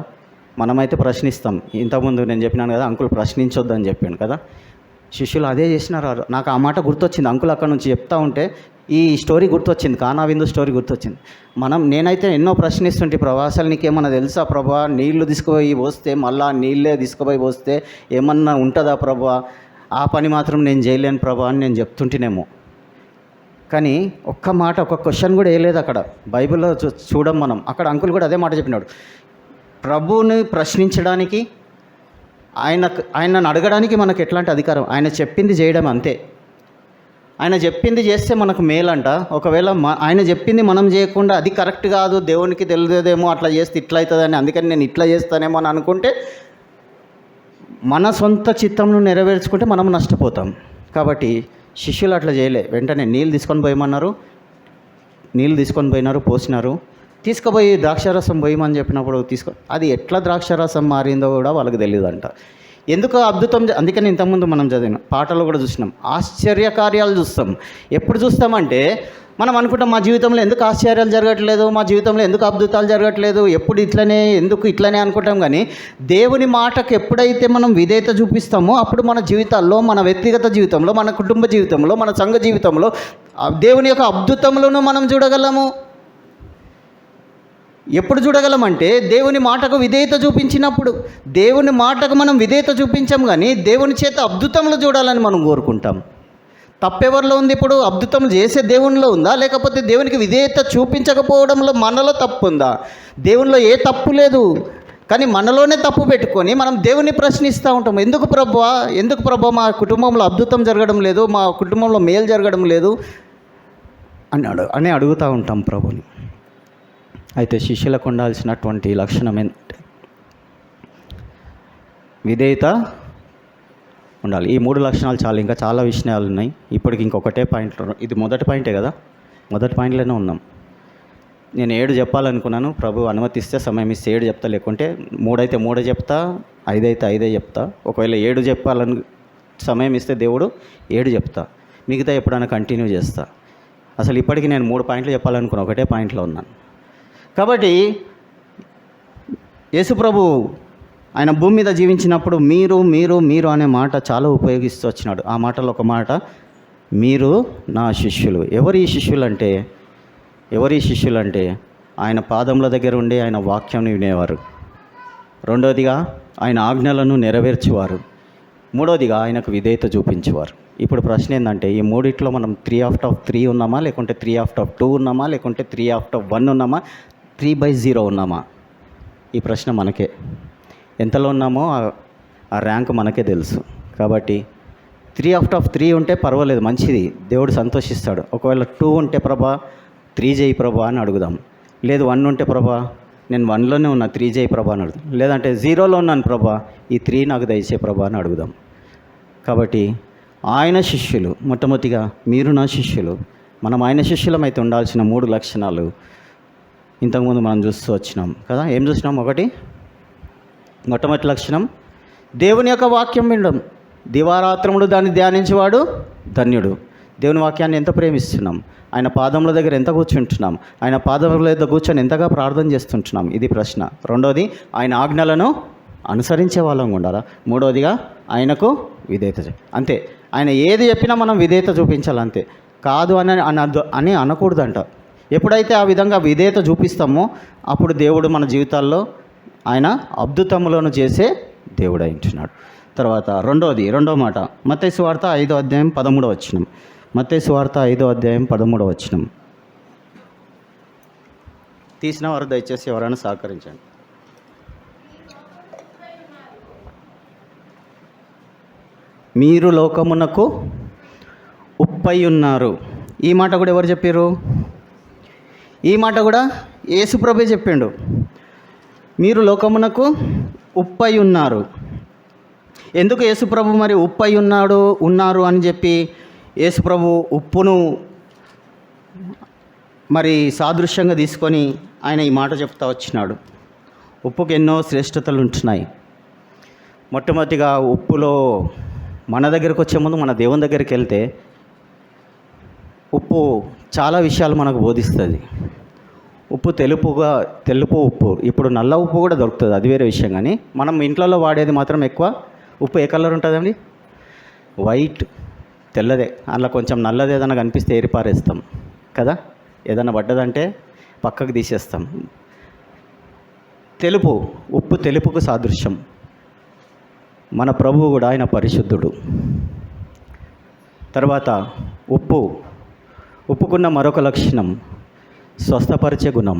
మనమైతే ప్రశ్నిస్తాం. ఇంతకుముందు నేను చెప్పినాను కదా, అంకుల్ ప్రశ్నించొద్దని చెప్పాను కదా. శిష్యులు అదే చేసినారు. నాకు ఆ మాట గుర్తొచ్చింది. అంకుల్ అక్కడ నుంచి చెప్తా ఉంటే ఈ స్టోరీ గుర్తొచ్చింది, కానా విందు స్టోరీ గుర్తొచ్చింది. నేనైతే ఎన్నో ప్రశ్నిస్తుంటే, ప్రభా అసలు నీకేమన్నా తెలుసా ప్రభా, నీళ్లు తీసుకుపోయి పోస్తే మళ్ళా నీళ్ళే తీసుకుపోయి పోస్తే ఏమన్నా ఉంటుందా ప్రభా, ఆ పని మాత్రం నేను చేయలేను ప్రభా అని నేను చెప్తుంటేనేమో. కానీ ఒక్క మాట, ఒక్క క్వశ్చన్ కూడా వేయలేదు అక్కడ. బైబిల్లో చూడం మనం, అక్కడ అంకుల్ కూడా అదే మాట చెప్పినాడు. ప్రభువుని ప్రశ్నించడానికి, ఆయనను అడగడానికి మనకు ఎట్లాంటి అధికారం? ఆయన చెప్పింది చేయడం అంతే. ఆయన చెప్పింది చేస్తే మనకు మేలంట. ఒకవేళ ఆయన చెప్పింది మనం చేయకుండా, అది కరెక్ట్ కాదు, దేవునికి తెలియదేమో, అట్లా చేస్తే ఇట్లా అవుతుందని, అందుకని నేను ఇట్లా చేస్తానేమో అని అనుకుంటే, మన సొంత చిత్తంను నెరవేర్చుకుంటే మనం నష్టపోతాం. కాబట్టి శిష్యులు అట్లా చేయలే. వెంటనే నీళ్ళు తీసుకొని పోయినారు, పోసినారు. తీసుకుపోయి ద్రాక్షారసం పోయమని చెప్పినప్పుడు అది ఎట్లా ద్రాక్షారసం మారిందో కూడా వాళ్ళకి తెలియదంట. ఎందుకు అద్భుతం, అందుకని ఇంతకుముందు మనం చదివిన పాటలు కూడా చూసినాం, ఆశ్చర్యకార్యాలు చూస్తాం. ఎప్పుడు చూస్తామంటే, మనం అనుకుంటాం మా జీవితంలో ఎందుకు ఆశ్చర్యాలు జరగట్లేదు, మా జీవితంలో ఎందుకు అద్భుతాలు జరగట్లేదు, ఎప్పుడు ఇట్లనే అనుకుంటాం. కానీ దేవుని మాటకు ఎప్పుడైతే మనం విధేయత చూపిస్తామో, అప్పుడు మన జీవితాల్లో, మన వ్యక్తిగత జీవితంలో, మన కుటుంబ జీవితంలో, మన సంఘ జీవితంలో దేవుని యొక్క అద్భుతములను మనం చూడగలము. ఎప్పుడు చూడగలమంటే, దేవుని మాటకు విధేయత చూపించినప్పుడు. దేవుని మాటకు మనం విధేయత చూపించాం, కానీ దేవుని చేత అద్భుతములు చూడాలని మనం కోరుకుంటాం. తప్పెవరిలో ఉంది? ఇప్పుడు అద్భుతం చేసే దేవునిలో ఉందా, లేకపోతే దేవునికి విధేయత చూపించకపోవడంలో మనలో తప్పు ఉందా? దేవునిలో ఏ తప్పు లేదు, కానీ మనలోనే తప్పు పెట్టుకొని మనం దేవుని ప్రశ్నిస్తూ ఉంటాం. ఎందుకు ప్రభా మా కుటుంబంలో అద్భుతం జరగడం లేదు, మా కుటుంబంలో మేలు జరగడం లేదు అని అడుగుతూ ఉంటాం ప్రభుని. అయితే శిష్యులకు ఉండాల్సినటువంటి లక్షణం ఏంటంటే, విధేయత ఉండాలి. ఈ 3 లక్షణాలు చాలు. ఇంకా చాలా విషయాలు ఉన్నాయి. ఇప్పటికి ఇంకొకటే పాయింట్, ఇది మొదటి పాయింటే కదా, మొదటి పాయింట్లోనే ఉన్నాం. నేను 7 చెప్పాలనుకున్నాను, ప్రభు అనుమతిస్తే సమయం ఇస్తే 7 చెప్తా, లేకుంటే 3 అయితే 3 చెప్తా, 5 అయితే 5 చెప్తా. ఒకవేళ 7 చెప్పాలని సమయం ఇస్తే దేవుడు 7 చెప్తా, మిగతా ఎప్పుడైనా కంటిన్యూ చేస్తా. అసలు ఇప్పటికి నేను 3 పాయింట్లు చెప్పాలనుకున్నా, ఒకటే పాయింట్లో ఉన్నాను. కాబట్టి యేసుప్రభు ఆయన భూమి మీద జీవించినప్పుడు మీరు మీరు మీరు అనే మాట చాలా ఉపయోగిస్తూ వచ్చినాడు. ఆ మాటలో ఒక మాట, మీరు నా శిష్యులు. ఎవరి శిష్యులు అంటే ఆయన పాదముల దగ్గర ఉండి ఆయన వాక్యాన్ని వినేవారు. రెండోదిగా ఆయన ఆజ్ఞలను నెరవేర్చేవారు. మూడోదిగా ఆయనకు విధేయత చూపించేవారు. ఇప్పుడు ప్రశ్న ఏంటంటే, ఈ మూడిట్లో మనం 3/3 ఉన్నామా, లేకుంటే 3/2 ఉన్నామా, లేకుంటే 3/1 ఉన్నామా, 3/0 ఉన్నామా? ఈ ప్రశ్న మనకే. ఎంతలో ఉన్నామో ఆ ర్యాంక్ మనకే తెలుసు. కాబట్టి 3/3 ఉంటే పర్వాలేదు, మంచిది, దేవుడు సంతోషిస్తాడు. ఒకవేళ 2 ఉంటే ప్రభా 3 చేయి ప్రభా అని అడుగుదాం. లేదు 1 ఉంటే ప్రభా నేను 1లోనే ఉన్నా, 3 చేయి ప్రభా అని అడుగుదాం. లేదంటే 0లో ఉన్నాను ప్రభా, ఈ 3 నాకు దయచే ప్రభా అని అడుగుదాం. కాబట్టి ఆయన శిష్యులు, మొట్టమొదటిగా మీరు నా శిష్యులు. మనం ఆయన శిష్యులమైతే ఉండాల్సిన 3 లక్షణాలు ఇంతకుముందు మనం చూస్తూ వచ్చినాం కదా. ఏం చూసినాం? ఒకటి, మొట్టమొదటి లక్షణం దేవుని యొక్క వాక్యం వినడం. దివారాత్రములు దాన్ని ధ్యానించేవాడు ధన్యుడు. దేవుని వాక్యాన్ని ఎంత ప్రేమిస్తున్నాం, ఆయన పాదముల దగ్గర ఎంత కూర్చుంటున్నాం, ఆయన పాదముల దగ్గర కూర్చొని ఎంతగా ప్రార్థన చేస్తుంటున్నాం, ఇది ప్రశ్న. రెండోది, ఆయన ఆజ్ఞలను అనుసరించే వాళ్ళం ఉండాలా. మూడోదిగా ఆయనకు విధేయత. అంతే, ఆయన ఏది చెప్పినా మనం విధేయత చూపించాలి, అంతే. కాదు అని అనకూడదంట. ఎప్పుడైతే ఆ విధంగా విధేయత చూపిస్తామో అప్పుడు దేవుడు మన జీవితాల్లో ఆయన అద్భుతములను చేసే దేవుడు అయింటున్నాడు. తర్వాత రెండో మాట, మత్తయి సువార్త 5వ అధ్యాయం 13వ వచనం. మత్తయి సువార్త 5వ అధ్యాయం 13వ వచనం. తీసిన వారు దయచేసి ఎవరైనా సహకరించండి. మీరు లోకమునకు ఉప్పై ఉన్నారు. ఈ మాట కూడా ఎవరు చెప్పారు? ఈ మాట కూడా యేసుప్రభే చెప్పిండు. మీరు లోకమునకు ఉప్పై ఉన్నారు. ఎందుకు యేసుప్రభు మరి ఉప్పై ఉన్నారు అని చెప్పి యేసుప్రభు ఉప్పును మరి సాదృశ్యంగా తీసుకొని ఆయన ఈ మాట చెప్తా వచ్చినాడు. ఉప్పుకి ఎన్నో శ్రేష్టతలు ఉంటున్నాయి. మొట్టమొదటిగా ఉప్పులో మన దగ్గరకు వచ్చే ముందు మన దేవుని దగ్గరికి వెళ్తే ఉప్పు చాలా విషయాలు మనకు బోధిస్తుంది. ఉప్పు తెలుపు ఉప్పు, ఇప్పుడు నల్ల ఉప్పు కూడా దొరుకుతుంది, అది వేరే విషయం. కానీ మనం ఇంట్లో వాడేది మాత్రం ఎక్కువ ఉప్పు ఏ కలర్ ఉంటుందండి? వైట్, తెల్లదే. అందులో కొంచెం నల్లది ఏదైనా కనిపిస్తే ఏరిపారేస్తాం కదా, ఏదైనా పడ్డదంటే పక్కకు తీసేస్తాం. ఉప్పు తెలుపుకు సాదృశ్యం. మన ప్రభువు కూడా ఆయన పరిశుద్ధుడు. తర్వాత ఉప్పుకున్న మరొక లక్షణం స్వస్థపరిచే గుణం.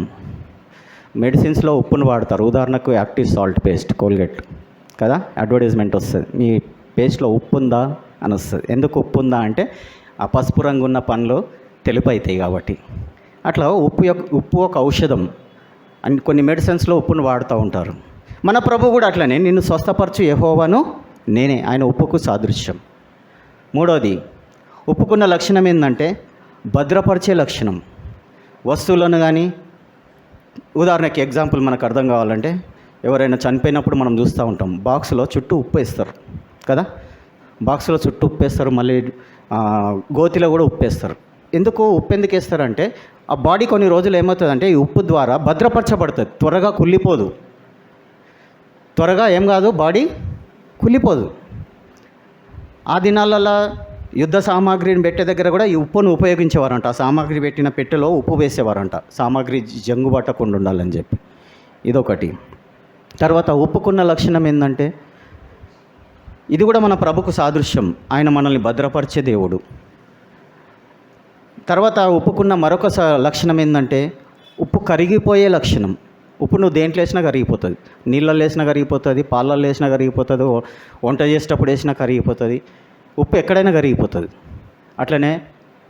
మెడిసిన్స్లో ఉప్పును వాడతారు. ఉదాహరణకు యాక్టివ్ సాల్ట్ పేస్ట్, కోల్గేట్ కదా, అడ్వర్టైజ్మెంట్ వస్తుంది, మీ పేస్ట్లో ఉప్పు ఉందా అని వస్తుంది. ఎందుకు ఉప్పు ఉందా అంటే ఆ పసుపు రంగు ఉన్న పండ్లు తెలుపు అవుతాయి కాబట్టి. అట్లా ఉప్పు ఒక ఔషధం. అండ్ కొన్ని మెడిసిన్స్లో ఉప్పును వాడుతూ ఉంటారు. మన ప్రభు కూడా అట్లనే, నిన్ను స్వస్థపరచు యెహోవాను నేనే, ఆయన ఉప్పుకు సాదృశ్యం. మూడోది, ఉప్పుకున్న లక్షణం ఏంటంటే భద్రపరిచే లక్షణం. వస్తువులను కానీ, ఉదాహరణకి ఎగ్జాంపుల్ మనకు అర్థం కావాలంటే, ఎవరైనా చనిపోయినప్పుడు మనం చూస్తూ ఉంటాం, బాక్స్లో చుట్టూ ఉప్పు వేస్తారు కదా, బాక్స్లో చుట్టూ ఉప్పు వేస్తారు, మళ్ళీ గోతిలో కూడా ఉప్పు వేస్తారు. ఎందుకు ఉప్పు ఎందుకు వేస్తారంటే ఆ బాడీ కొన్ని రోజులు ఏమవుతుందంటే ఈ ఉప్పు ద్వారా భద్రపరచబడుతుంది, త్వరగా కుళ్ళిపోదు. త్వరగా ఏం కాదు, బాడీ కుళ్ళిపోదు. ఆ దినాలలో యుద్ధ సామాగ్రిని పెట్టే దగ్గర కూడా ఈ ఉప్పును ఉపయోగించేవారంట. ఆ సామాగ్రి పెట్టిన పెట్టెలో ఉప్పు వేసేవారంట, సామాగ్రి జంగు పట్టకుండా ఉండాలని చెప్పి. ఇదొకటి. తర్వాత ఉప్పుకున్న లక్షణం ఏంటంటే, ఇది కూడా మన ప్రభుకు సాదృశ్యం, ఆయన మనల్ని భద్రపరిచే దేవుడు. తర్వాత ఉప్పుకున్న మరొక లక్షణం ఏంటంటే ఉప్పు కరిగిపోయే లక్షణం. ఉప్పు నువ్వు దేంట్లో వేసినా కరిగిపోతుంది, నీళ్ళల్లో వేసినా కరిగిపోతుంది, పాలల్లో వేసినా కరిగిపోతుంది, వంట చేసేటప్పుడు వేసినా కరిగిపోతుంది, ఉప్పు ఎక్కడైనా కరిగిపోతుంది. అట్లనే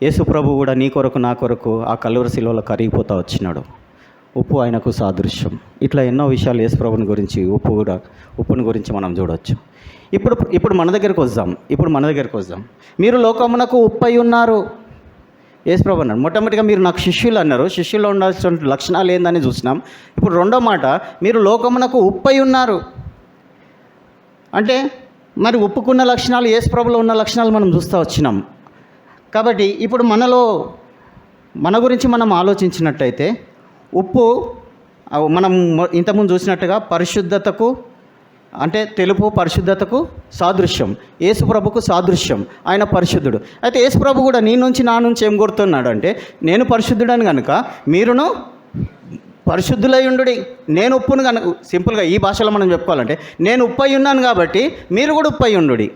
యేసు ప్రభు కూడా నీ కొరకు నా కొరకు ఆ కల్వరి శిలువలో కరిగిపోతూ వచ్చినాడు. ఉప్పు ఆయనకు సాదృశ్యం. ఇట్లా ఎన్నో విషయాలు యేసు ప్రభుని గురించి, ఉప్పుని గురించి మనం చూడవచ్చు. ఇప్పుడు మన దగ్గరికి వద్దాం. మీరు లోకమునకు ఉప్పై ఉన్నారు, యేసు ప్రభు అన్నాడు. మొట్టమొదటిగా మీరు నాకు శిష్యులు అన్నారు. శిష్యుల్లో ఉండాల్సిన లక్షణాలు ఏందని చూసినాం. ఇప్పుడు రెండో మాట, మీరు లోకమునకు ఉప్పై ఉన్నారు అంటే మరి ఉప్పుకున్న లక్షణాలు, యేసు ప్రభులో ఉన్న లక్షణాలు మనం చూస్తూ వచ్చినాం. కాబట్టి ఇప్పుడు మన గురించి మనం ఆలోచించినట్టయితే ఉప్పు మనం ఇంతకుముందు చూసినట్టుగా పరిశుద్ధతకు, అంటే తెలుపు పరిశుద్ధతకు సాదృశ్యం, యేసు ప్రభుకు సాదృశ్యం. ఆయన పరిశుద్ధుడు. అయితే యేసు ప్రభు కూడా నీ నుంచి నా నుంచి ఏం కోరుతున్నాడు అంటే, నేను పరిశుద్ధుడని కనుక మీరును పరిశుద్ధులై ఉండుడి. నేను ఉప్పును కనుక, సింపుల్గా ఈ భాషలో మనం చెప్పుకోవాలంటే, నేను ఉప్పు అయి ఉన్నాను కాబట్టి మీరు కూడా ఉప్పు అయి ఉండుడి.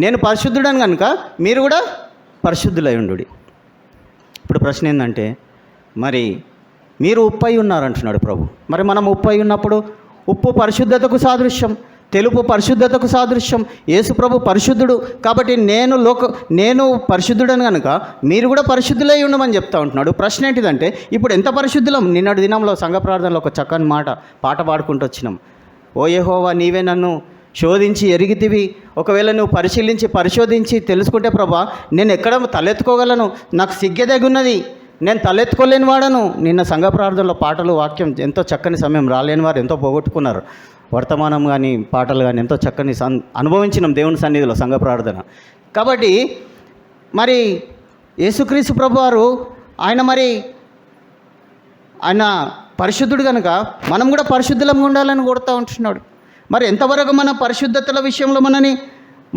నేను పరిశుద్ధుడని కనుక మీరు కూడా పరిశుద్ధులై ఉండుడి. ఇప్పుడు ప్రశ్న ఏంటంటే, మరి మీరు ఉప్పు అయి ఉన్నారంటున్నాడు ప్రభు. మరి మనం ఉప్పు అయి ఉన్నప్పుడు ఉప్పు పరిశుద్ధతకు సాదృశ్యం, తెలుపు పరిశుద్ధతకు సాదృశ్యం. యేసు ప్రభు పరిశుద్ధుడు కాబట్టి నేను పరిశుద్ధుడని కనుక మీరు కూడా పరిశుద్ధులై ఉండమని చెప్తా ఉంటున్నాడు. ప్రశ్న ఏంటిదంటే, ఇప్పుడు ఎంత పరిశుద్ధులం? నిన్నటి దినంలో సంఘ ప్రార్థనలో ఒక చక్కని పాట పాడుకుంటూ వచ్చినాం. ఓ యెహోవా, నీవే నన్ను శోధించి ఎరిగితివి. ఒకవేళ నువ్వు పరిశోధించి తెలుసుకుంటే ప్రభా, నేను ఎక్కడ తలెత్తుకోగలను? నాకు సిగ్గెదగున్నది, నేను తలెత్తుకోలేని వాడను. నిన్న సంఘ ప్రార్థనలో పాటలు, వాక్యం ఎంతో చక్కని సమయం. రాలేని వారు ఎంతో పోగొట్టుకున్నారు. వర్తమానం కానీ పాటలు కానీ ఎంతో చక్కని అనుభవించినాం దేవుని సన్నిధిలో సంఘ ప్రార్థన. కాబట్టి మరి యేసుక్రీస్తు ప్రభు వారు ఆయన పరిశుద్ధుడు కనుక మనం కూడా పరిశుద్ధులంగా ఉండాలని కోరుతూ ఉంటున్నాడు. మరి ఎంతవరకు మన పరిశుద్ధతల విషయంలో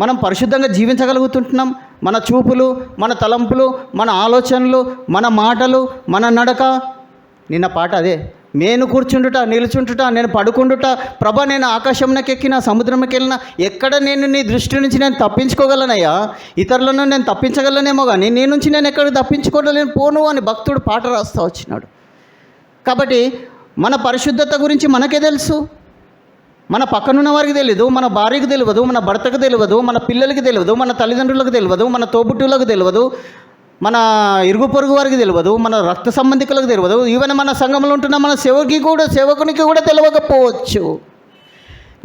మనం పరిశుద్ధంగా జీవించగలుగుతుంటున్నాం? మన చూపులు, మన తలంపులు, మన ఆలోచనలు, మన మాటలు, మన నడక. నిన్న పాట అదే, నేను కూర్చుండుట, నిలుచుంటుట, నేను పడుకుండుట. ప్రభా, నేను ఆకాశంలోకి ఎక్కినా, సముద్రంలోకి వెళ్ళినా, ఎక్కడ నేను నీ దృష్టి నుంచి నేను తప్పించుకోగలనయ్యా? ఇతరులను నేను తప్పించగలనేమో కానీ నీ నుంచి నేను ఎక్కడికి తప్పించుకోవడం పోను అని భక్తుడు పాట రాస్తూ వచ్చినాడు. కాబట్టి మన పరిశుద్ధత గురించి మనకే తెలుసు, మన పక్కనున్న వారికి తెలియదు, మన భార్యకు తెలియదు, మన భర్తకు తెలియదు, మన పిల్లలకి తెలియదు, మన తల్లిదండ్రులకు తెలియదు, మన తోబుట్టులకు తెలియదు, మన ఇరుగు పొరుగు వారికి తెలియదు, మన రక్త సంబంధికులకు తెలియదు, ఈవెన్ మన సంఘంలో ఉంటున్న మన సేవకునికి కూడా తెలియకపోవచ్చు.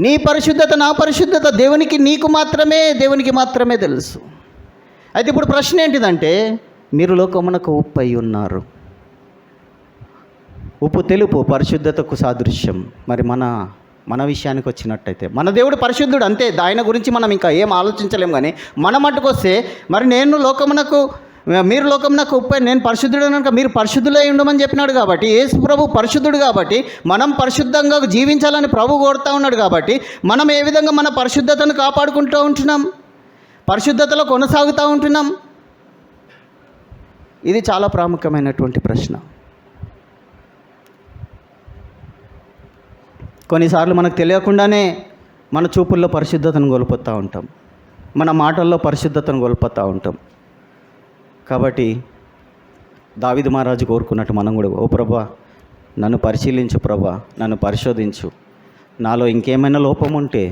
నీ పరిశుద్ధత, నా పరిశుద్ధత దేవునికి మాత్రమే తెలుసు. అయితే ఇప్పుడు ప్రశ్న ఏంటిదంటే, మీరు లోకమునకు ఉప్పు అయి ఉన్నారు. ఉప్పు తెలుపు పరిశుద్ధతకు సాదృశ్యం. మరి మన విషయానికి వచ్చినట్టయితే మన దేవుడు పరిశుద్ధుడు, అంతే. ఆయన గురించి మనం ఇంకా ఏం ఆలోచించలేం. కానీ మన మట్టుకొస్తే మరి మీరు లోకమునకు ఉప్పు, నేను పరిశుద్ధుడు కనుక మీరు పరిశుద్ధులై ఉండమని చెప్పినాడు. కాబట్టి యేసు ప్రభు పరిశుద్ధుడు కాబట్టి మనం పరిశుద్ధంగా జీవించాలని ప్రభు కోరుతూ ఉన్నాడు. కాబట్టి మనం ఏ విధంగా మన పరిశుద్ధతను కాపాడుకుంటూ ఉంటున్నాం, పరిశుద్ధతలో కొనసాగుతూ ఉంటున్నాం? ఇది చాలా ప్రాముఖ్యమైనటువంటి ప్రశ్న. కొన్నిసార్లు మనకు తెలియకుండానే మన చూపుల్లో పరిశుద్ధతను కోల్పోతూ ఉంటాం, మన మాటల్లో పరిశుద్ధతను కోల్పోతూ ఉంటాం. కాబట్టి దావీదు మహారాజు కోరుకున్నట్టు మనం కూడా, ఓ ప్రభా, నన్ను పరిశీలించు ప్రభా, నన్ను పరిశోధించు, నాలో ఇంకేమైనా లోపం ఉంటే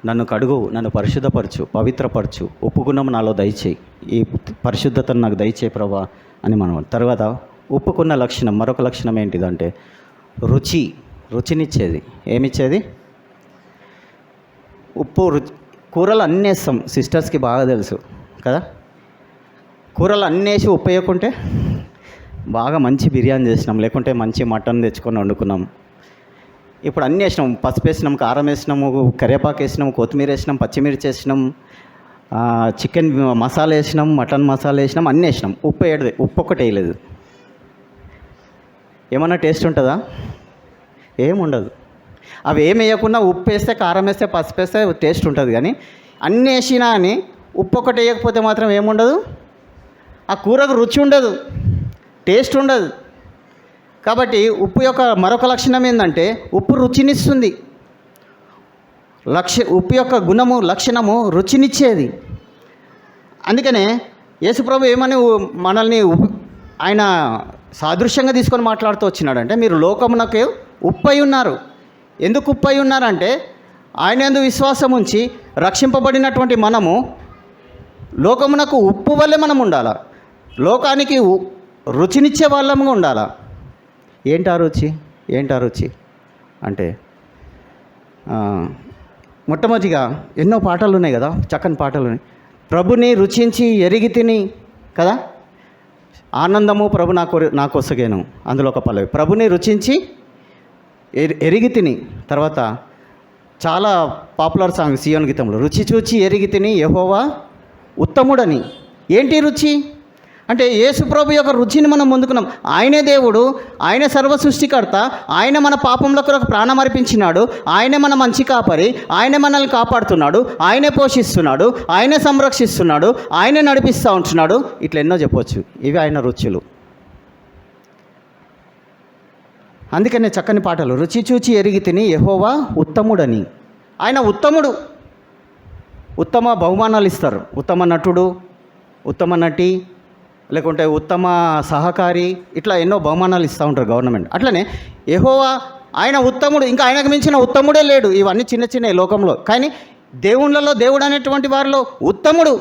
నన్ను కడుగు, నన్ను పరిశుద్ధపరచు, పవిత్రపరచు, ఉప్పుగుణం నాలో దయచేయి, ఈ పరిశుద్ధతను నాకు దయచేయి ప్రభా అని మనం. తర్వాత ఉప్పుకున్న లక్షణం, మరొక లక్షణం ఏంటిదంటే రుచినిచ్చేది. ఏమిచ్చేది? ఉప్పు కూరలు అన్నీ వేస్తాం, సిస్టర్స్కి బాగా తెలుసు కదా. కూరలు అన్నీ వేసి ఉప్పు వేయకుంటే బాగా మంచి బిర్యానీ చేసినాం, లేకుంటే మంచి మటన్ తెచ్చుకొని వండుకున్నాం. ఇప్పుడు అన్నీ వేసినాం, పసుపు వేసినాం, కారం వేసినాము, కరివేపాకు వేసినాం, కొత్తిమీర వేసినాం, పచ్చిమిర్చి వేసినాం, చికెన్ మసాలా వేసినాం, మటన్ మసాలా వేసినాం, అన్నీ వేసినాం. ఉప్పు ఒక్కటి వేయలేదు. ఏమన్నా టేస్ట్ ఉంటుందా? ఏముండదు. అవి ఏమి వేయకుండా ఉప్పు వేస్తే, కారం వేస్తే, పసుపు వేస్తే టేస్ట్ ఉంటుంది. కానీ అన్నీ వేసినా అని ఉప్పు ఒకటి వేయకపోతే మాత్రం ఏముండదు, ఆ కూరకు రుచి ఉండదు, టేస్ట్ ఉండదు. కాబట్టి ఉప్పు యొక్క మరొక లక్షణం ఏంటంటే, ఉప్పు రుచినిస్తుంది. ఉప్పు యొక్క లక్షణము రుచినిచ్చేది. అందుకనే యేసుప్రభు ఏమని మనల్ని ఆయన సాదృశ్యంగా తీసుకొని మాట్లాడుతూ వచ్చినాడంటే, మీరు లోకమునకు ఉప్పు అయి ఉన్నారు. ఎందుకు ఉప్పు అయి ఉన్నారంటే, ఆయన యందు విశ్వాసం ఉంచి రక్షింపబడినటువంటి మనము లోకమునకు ఉప్పు వల్లే మనం ఉండాలా, లోకానికి రుచినిచ్చే వాళ్ళముగా ఉండాలా. ఏంటా రుచి అంటే, మొట్టమొదటిగా ఎన్నో పాటలు ఉన్నాయి కదా, చక్కని పాటలు ఉన్నాయి. ప్రభుని రుచించి ఎరిగి తిని కదా, ఆనందము ప్రభు నాకొసగేను, అందులో ఒక పల్లవి. ప్రభుని రుచించి ఎరిగి తిని, తర్వాత చాలా పాపులర్ సాంగ్ సియోన్ గీతంలో, రుచి చూచి ఎరిగి తిని యెహోవా ఉత్తముడని. ఏంటి రుచి అంటే యేసు ప్రభు యొక్క రుచిని మనం పొందుకున్నాం. ఆయనే దేవుడు, ఆయనే సర్వ సృష్టికర్త, ఆయన మన పాపంలో కొరకు ప్రాణం అర్పించినాడు, ఆయనే మన మంచి కాపరి, ఆయనే మనల్ని కాపాడుతున్నాడు, ఆయనే పోషిస్తున్నాడు, ఆయనే సంరక్షిస్తున్నాడు, ఆయనే నడిపిస్తూ ఉంటున్నాడు. ఇట్లా ఎన్నో చెప్పవచ్చు. ఇవి ఆయన రుచులు. అందుకనే చక్కని పాటలు, రుచి చూచి ఎరిగి తిని యెహోవా ఉత్తముడని. ఆయన ఉత్తముడు. ఉత్తమ బహుమానాలు ఇస్తారు. ఉత్తమ నటుడు, ఉత్తమ నటి, లేకుంటే ఉత్తమ సహకారి, ఇట్లా ఎన్నో బహుమానాలు ఇస్తూ ఉంటారు గవర్నమెంట్. అట్లనే యెహోవా ఆయన ఉత్తముడు. ఇంకా ఆయనకు మించిన ఉత్తముడే లేడు. ఇవన్నీ చిన్న చిన్న లోకంలో, కానీ దేవుళ్ళలో దేవుడు అనేటువంటి వారిలో ఉత్తముడు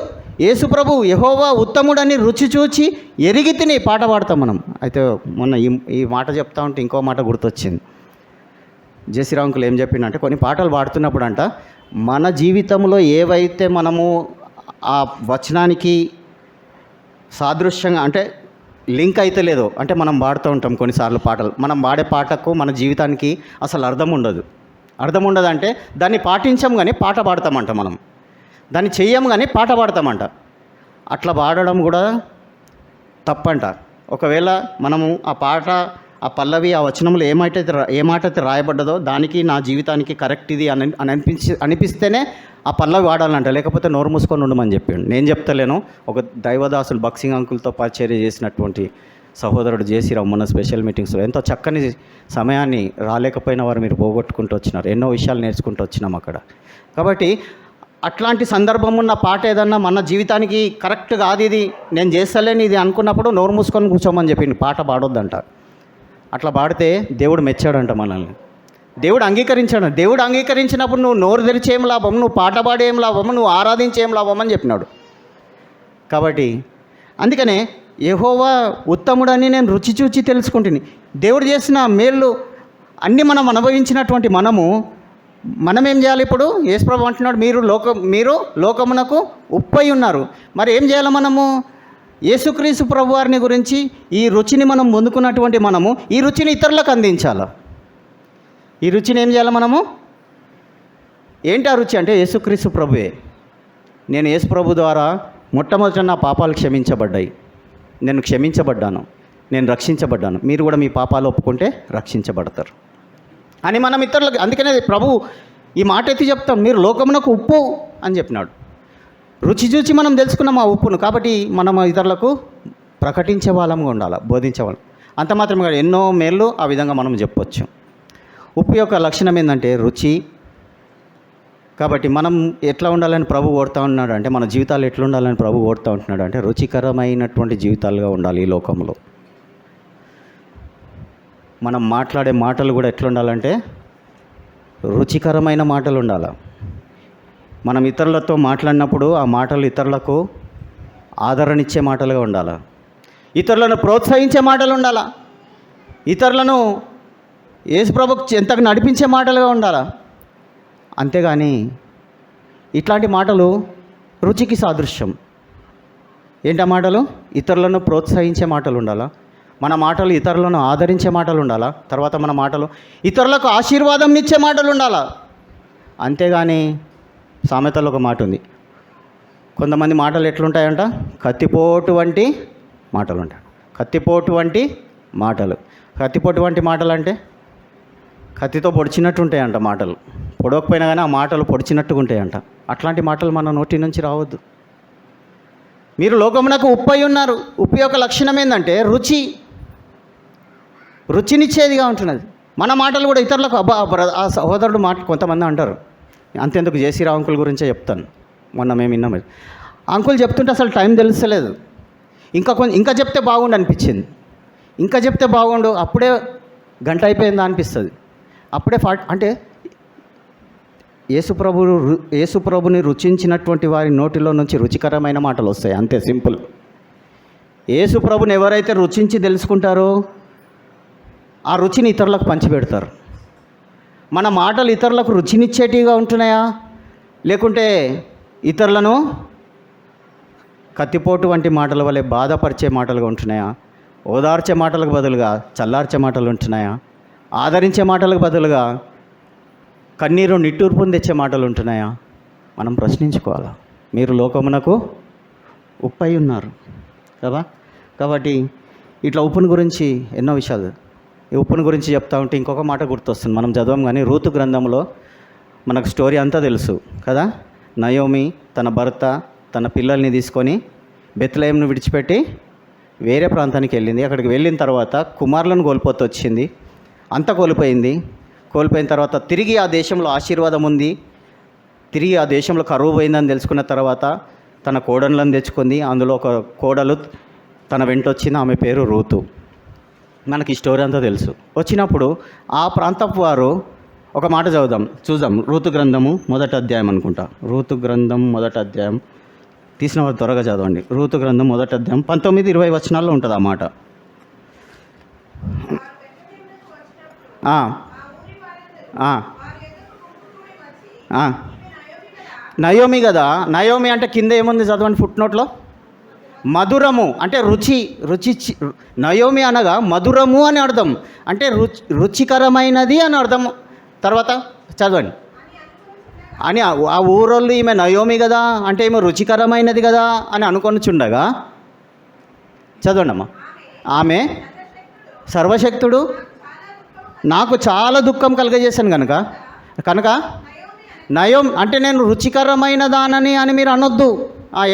యేసు ప్రభు. యెహోవా ఉత్తముడని రుచి చూచి ఎరిగి తిని పాట పాడతాం మనం. అయితే మొన్న ఈ మాట చెప్తా ఉంటే ఇంకో మాట గుర్తొచ్చింది. జెసిరావు అంకుల్ ఏం చెప్పిండంటే, కొన్ని పాటలు పాడుతున్నప్పుడు అంట, మన జీవితంలో ఏవైతే మనము ఆ వచనానికి సాదృశ్యంగా అంటే లింక్ అయితే లేదో, అంటే మనం పాడుతూ ఉంటాం కొన్నిసార్లు పాటలు, మనం పాడే పాటకు మన జీవితానికి అసలు అర్థం ఉండదు. అర్థం ఉండదు అంటే దాన్ని పాటించాం కానీ పాట పాడతామంట, మనం దాన్ని చెయ్యం కానీ పాట పాడతామంట. అట్లా పాడడం కూడా తప్పంట. ఒకవేళ మనము ఆ పాట, ఆ పల్లవి, ఆ వచనంలో ఏమాటైతే రాయబడ్డదో దానికి నా జీవితానికి కరెక్ట్ ఇది అని అనిపిస్తేనే ఆ పల్లవి వాడాలంట, లేకపోతే నోరు మూసుకొని ఉండమని చెప్పాడు. నేను చెప్తలేను, ఒక దైవదాసులు బక్సింగ్ అంకుల్తో పరిచర్య చేసినటువంటి సహోదరుడు జేసీరావు మొన్న స్పెషల్ మీటింగ్స్లో ఎంతో చక్కని సమయాన్ని రాలేకపోయిన వారు మీరు పోగొట్టుకుంటూ వచ్చినారు. ఎన్నో విషయాలు నేర్చుకుంటూ వచ్చినాం అక్కడ. కాబట్టి అట్లాంటి సందర్భం ఉన్న పాట ఏదన్నా మన జీవితానికి కరెక్ట్ కాదు, ఇది నేను చేస్తలేని ఇది అనుకున్నప్పుడు నోరు మూసుకొని కూర్చోమని చెప్పింది. పాట పాడొద్దంట. అట్లా పాడితే దేవుడు మెచ్చాడంట మనల్ని. దేవుడు అంగీకరించాడు. దేవుడు అంగీకరించినప్పుడు నువ్వు నోరు తెరిచి ఏం లాభం, నువ్వు పాట పాడే ఏం లాభం, నువ్వు ఆరాధించే ఏం లాభం అని చెప్పినాడు. కాబట్టి అందుకనే యెహోవా ఉత్తముడని నేను రుచి చూచి తెలుసుకుంటుని. దేవుడు చేసిన మేళ్ళు అన్నీ మనం అనుభవించినటువంటి మనం ఏం చేయాలి? ఇప్పుడు యేసుప్రభు అంటున్నాడు, మీరు లోకమునకు ఉప్పై ఉన్నారు. మరి ఏం చేయాలి మనము? యేసుక్రీస్తు ప్రభు వారిని గురించి ఈ రుచిని మనం పొందుకున్నటువంటి మనము ఈ రుచిని ఇతరులకు అందించాలి. ఈ రుచిని ఏం చేయాలి మనము? ఏంటి ఆ రుచి అంటే యేసుక్రీస్తు ప్రభువే. నేను యేసు ప్రభు ద్వారా మొట్టమొదట నా పాపాలు క్షమించబడ్డాయి, నేను క్షమించబడ్డాను, నేను రక్షించబడ్డాను. మీరు కూడా మీ పాపాలు ఒప్పుకుంటే రక్షించబడతారు అని మనం ఇతరులకు. అందుకనే ప్రభు ఈ మాట ఎత్తి చెప్తాం, మీరు లోకమునకు ఉప్పు అని చెప్పినాడు. రుచి చూచి మనం తెలుసుకున్నాం ఆ ఉప్పును. కాబట్టి మనం ఇతరులకు ప్రకటించే వాళ్ళంగా ఉండాలి, బోధించే వాళ్ళం. అంత మాత్రమే కాదు, ఎన్నో మేళ్ళు ఆ విధంగా మనం చెప్పొచ్చు. ఉప్పు యొక్క లక్షణం ఏంటంటే రుచి. కాబట్టి మనం ఎట్లా ఉండాలని ప్రభు కోరుతూ ఉన్నాడు అంటే, మన జీవితాలు ఎట్లా ఉండాలని ప్రభు కోరుతూ ఉంటున్నాడు అంటే, రుచికరమైనటువంటి జీవితాలుగా ఉండాలి ఈ లోకంలో. మనం మాట్లాడే మాటలు కూడా ఎట్లా ఉండాలంటే రుచికరమైన మాటలు ఉండాలి. మనం ఇతరులతో మాట్లాడినప్పుడు ఆ మాటలు ఇతరులకు ఆదరణ ఇచ్చే మాటలుగా ఉండాలి, ఇతరులను ప్రోత్సహించే మాటలు ఉండాలి, ఇతరులను యేసుప్రభుకు ఎంతకు నడిపించే మాటలుగా ఉండాలి. అంతేగాని ఇట్లాంటి మాటలు రుచికి సాదృశ్యం. ఏంటి ఆ మాటలు? ఇతరులను ప్రోత్సహించే మాటలు ఉండాలా, మన మాటలు ఇతరులను ఆదరించే మాటలు ఉండాలా, తర్వాత మన మాటలు ఇతరులకు ఆశీర్వాదం ఇచ్చే మాటలు ఉండాలా. అంతేగాని సామెతలో ఒక మాట ఉంది, కొంతమంది మాటలు ఎట్లుంటాయంట, కత్తిపోటు వంటి మాటలు ఉంటాయి. కత్తిపోటు వంటి మాటలు. కత్తిపోటు వంటి మాటలు అంటే కత్తితో పొడిచినట్టు ఉంటాయంట మాటలు. పొడవకపోయినా కానీ ఆ మాటలు పొడిచినట్టుగా ఉంటాయంట. అట్లాంటి మాటలు మన నోటి నుంచి రావద్దు. మీరు లోకమునకు ఉప్పై ఉన్నారు. ఉప్పు యొక్క లక్షణం ఏంటంటే రుచినిచ్చేదిగా ఉంటున్నది. మన మాటలు కూడా ఇతరులకు ఆ సహోదరుడు మాట కొంతమంది అంటారు. అంతెందుకు జేసీరావు అంకుల్ గురించే చెప్తాను. మొన్న మేము విన్నాం, అంకుల్ చెప్తుంటే అసలు టైం తెలుస్తలేదు, ఇంకా చెప్తే బాగుండు అనిపించింది, ఇంకా చెప్తే బాగుండు, అప్పుడే గంట అయిపోయిందా అనిపిస్తుంది. అప్పుడే అంటే యేసుప్రభుని రుచించినటువంటి వారి నోటిలో నుంచి రుచికరమైన మాటలు వస్తాయి. అంతే సింపుల్. యేసుప్రభుని ఎవరైతే రుచించి తెలుసుకుంటారో ఆ రుచిని ఇతరులకు పంచిపెడతారు. మన మాటలు ఇతరులకు రుచినిచ్చేటివిగా ఉంటున్నాయా, లేకుంటే ఇతరులను కత్తిపోటు వంటి మాటల వల్లే బాధపరిచే మాటలుగా ఉంటున్నాయా, ఓదార్చే మాటలకు బదులుగా చల్లార్చే మాటలు ఉంటున్నాయా, ఆదరించే మాటలకు బదులుగా కన్నీరు నిట్టూర్పుని తెచ్చే మాటలు ఉంటున్నాయా? మనం ప్రశ్నించుకోవాలా. మీరు లోకమునకు ఉప్పు అయి ఉన్నారు కదా. కాబట్టి ఇట్లా ఉప్పుని గురించి ఎన్నో విషయాలు, ఈ ఉప్పుని గురించి చెప్తా ఉంటే ఇంకొక మాట గుర్తొస్తుంది. మనం చదవం కానీ రూతు గ్రంథంలో మనకు స్టోరీ అంతా తెలుసు కదా. నయోమి తన భర్త తన పిల్లల్ని తీసుకొని బెత్లెహేమును విడిచిపెట్టి వేరే ప్రాంతానికి వెళ్ళింది. అక్కడికి వెళ్ళిన తర్వాత కుమారులను కోల్పోతూ వచ్చింది. అంతా కోల్పోయింది. కోల్పోయిన తర్వాత తిరిగి ఆ దేశంలో ఆశీర్వాదం ఉంది, తిరిగి ఆ దేశంలో కరువు పోయిందని తెలుసుకున్న తర్వాత తన కోడళ్ళను తెచ్చుకుంది. అందులో ఒక కోడలు తన వెంట వచ్చింది, ఆమె పేరు రూతు. మనకి ఈ స్టోరీ అంతా తెలుసు. వచ్చినప్పుడు ఆ ప్రాంతపు వారు ఒక మాట చూద్దాం. రూతు గ్రంథము 1వ అధ్యాయం అనుకుంటా. రూతు గ్రంథం 1వ అధ్యాయం తీసిన వారు త్వరగా చదవండి. రూతు గ్రంథం 1వ అధ్యాయం 19-20 వచనాల్లో ఉంటుంది ఆ మాట. నయోమి కదా. నయోమి అంటే కింద ఏముంది చదవండి ఫుట్ నోట్లో. మధురము అంటే రుచి. నయోమి అనగా మధురము అని అర్థం, అంటే రుచికరమైనది అని అర్థం. తర్వాత చదవండి. అని ఆ ఊరోళ్ళు ఈమె నయోమి కదా అంటే ఏమో రుచికరమైనది కదా అని అనుకొని చుండగా, చదవండి అమ్మా. ఆమె సర్వశక్తుడు నాకు చాలా దుఃఖం కలుగజేశాను కనుక నయోమి అంటే నేను రుచికరమైన దానని అని మీరు అనొద్దు.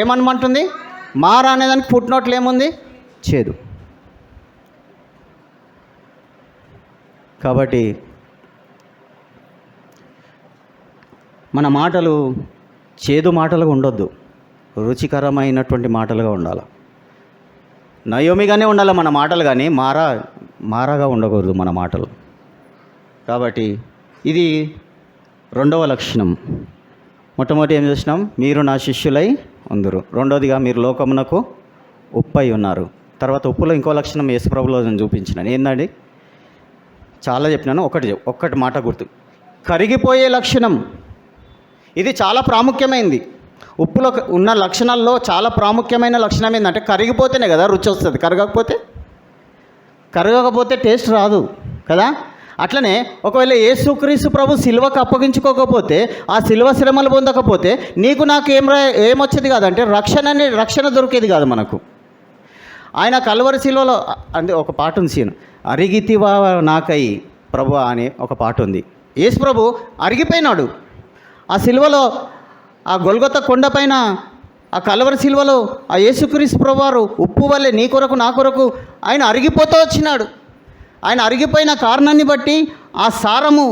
ఏమనమంటుంది? మారా అనేదానికి ఫుట్ నోట్లు ఏముంది? చేదు. కాబట్టి మన మాటలు చేదు మాటలుగా ఉండొద్దు, రుచికరమైనటువంటి మాటలుగా ఉండాలి. నయోమిగానే ఉండాలి మన మాటలు, కానీ మారాగా ఉండకూడదు మన మాటలు. కాబట్టి ఇది 2వ లక్షణం. మొట్టమొదటి ఏం చూసినాం? మీరు నా శిష్యులై ఉందురు. రెండోదిగా మీరు లోకమునకు ఉప్పై ఉన్నారు. తర్వాత ఉప్పులో ఇంకో లక్షణం యేసుప్రభులో నేను చూపించినాను. ఏందండి? చాలా చెప్పినాను, ఒక్కటి మాట గుర్తు. కరిగిపోయే లక్షణం. ఇది చాలా ప్రాముఖ్యమైనది. ఉప్పులో ఉన్న లక్షణాల్లో చాలా ప్రాముఖ్యమైన లక్షణం ఏంటంటే కరిగిపోతేనే కదా రుచి వస్తుంది. కరగకపోతే టేస్ట్ రాదు కదా. అట్లనే ఒకవేళ యేసుక్రీస్తు ప్రభు సిలువకు అప్పగించుకోకపోతే, ఆ సిలువ శ్రమలు పొందకపోతే నీకు నాకు ఏమొచ్చేది కాదంటే రక్షణ దొరికేది కాదు మనకు. ఆయన కల్వరి సిలువలో అంటే ఒక పాట ఉంది, సీన్ అరిగితివా నాకై ప్రభు అని ఒక పాట ఉంది. యేసు ప్రభు అరిగిపోయినాడు ఆ సిలువలో, ఆ గొల్గొత కొండపైన, ఆ కల్వరి సిలువలో ఆ యేసుక్రీస్తు ప్రభు వారు ఉప్పు వల్లే నీ కొరకు నా కొరకు ఆయన అరిగిపోతూ వచ్చినాడు. ఆయన అరిగిపోయిన కారణాన్ని బట్టి ఆ సారము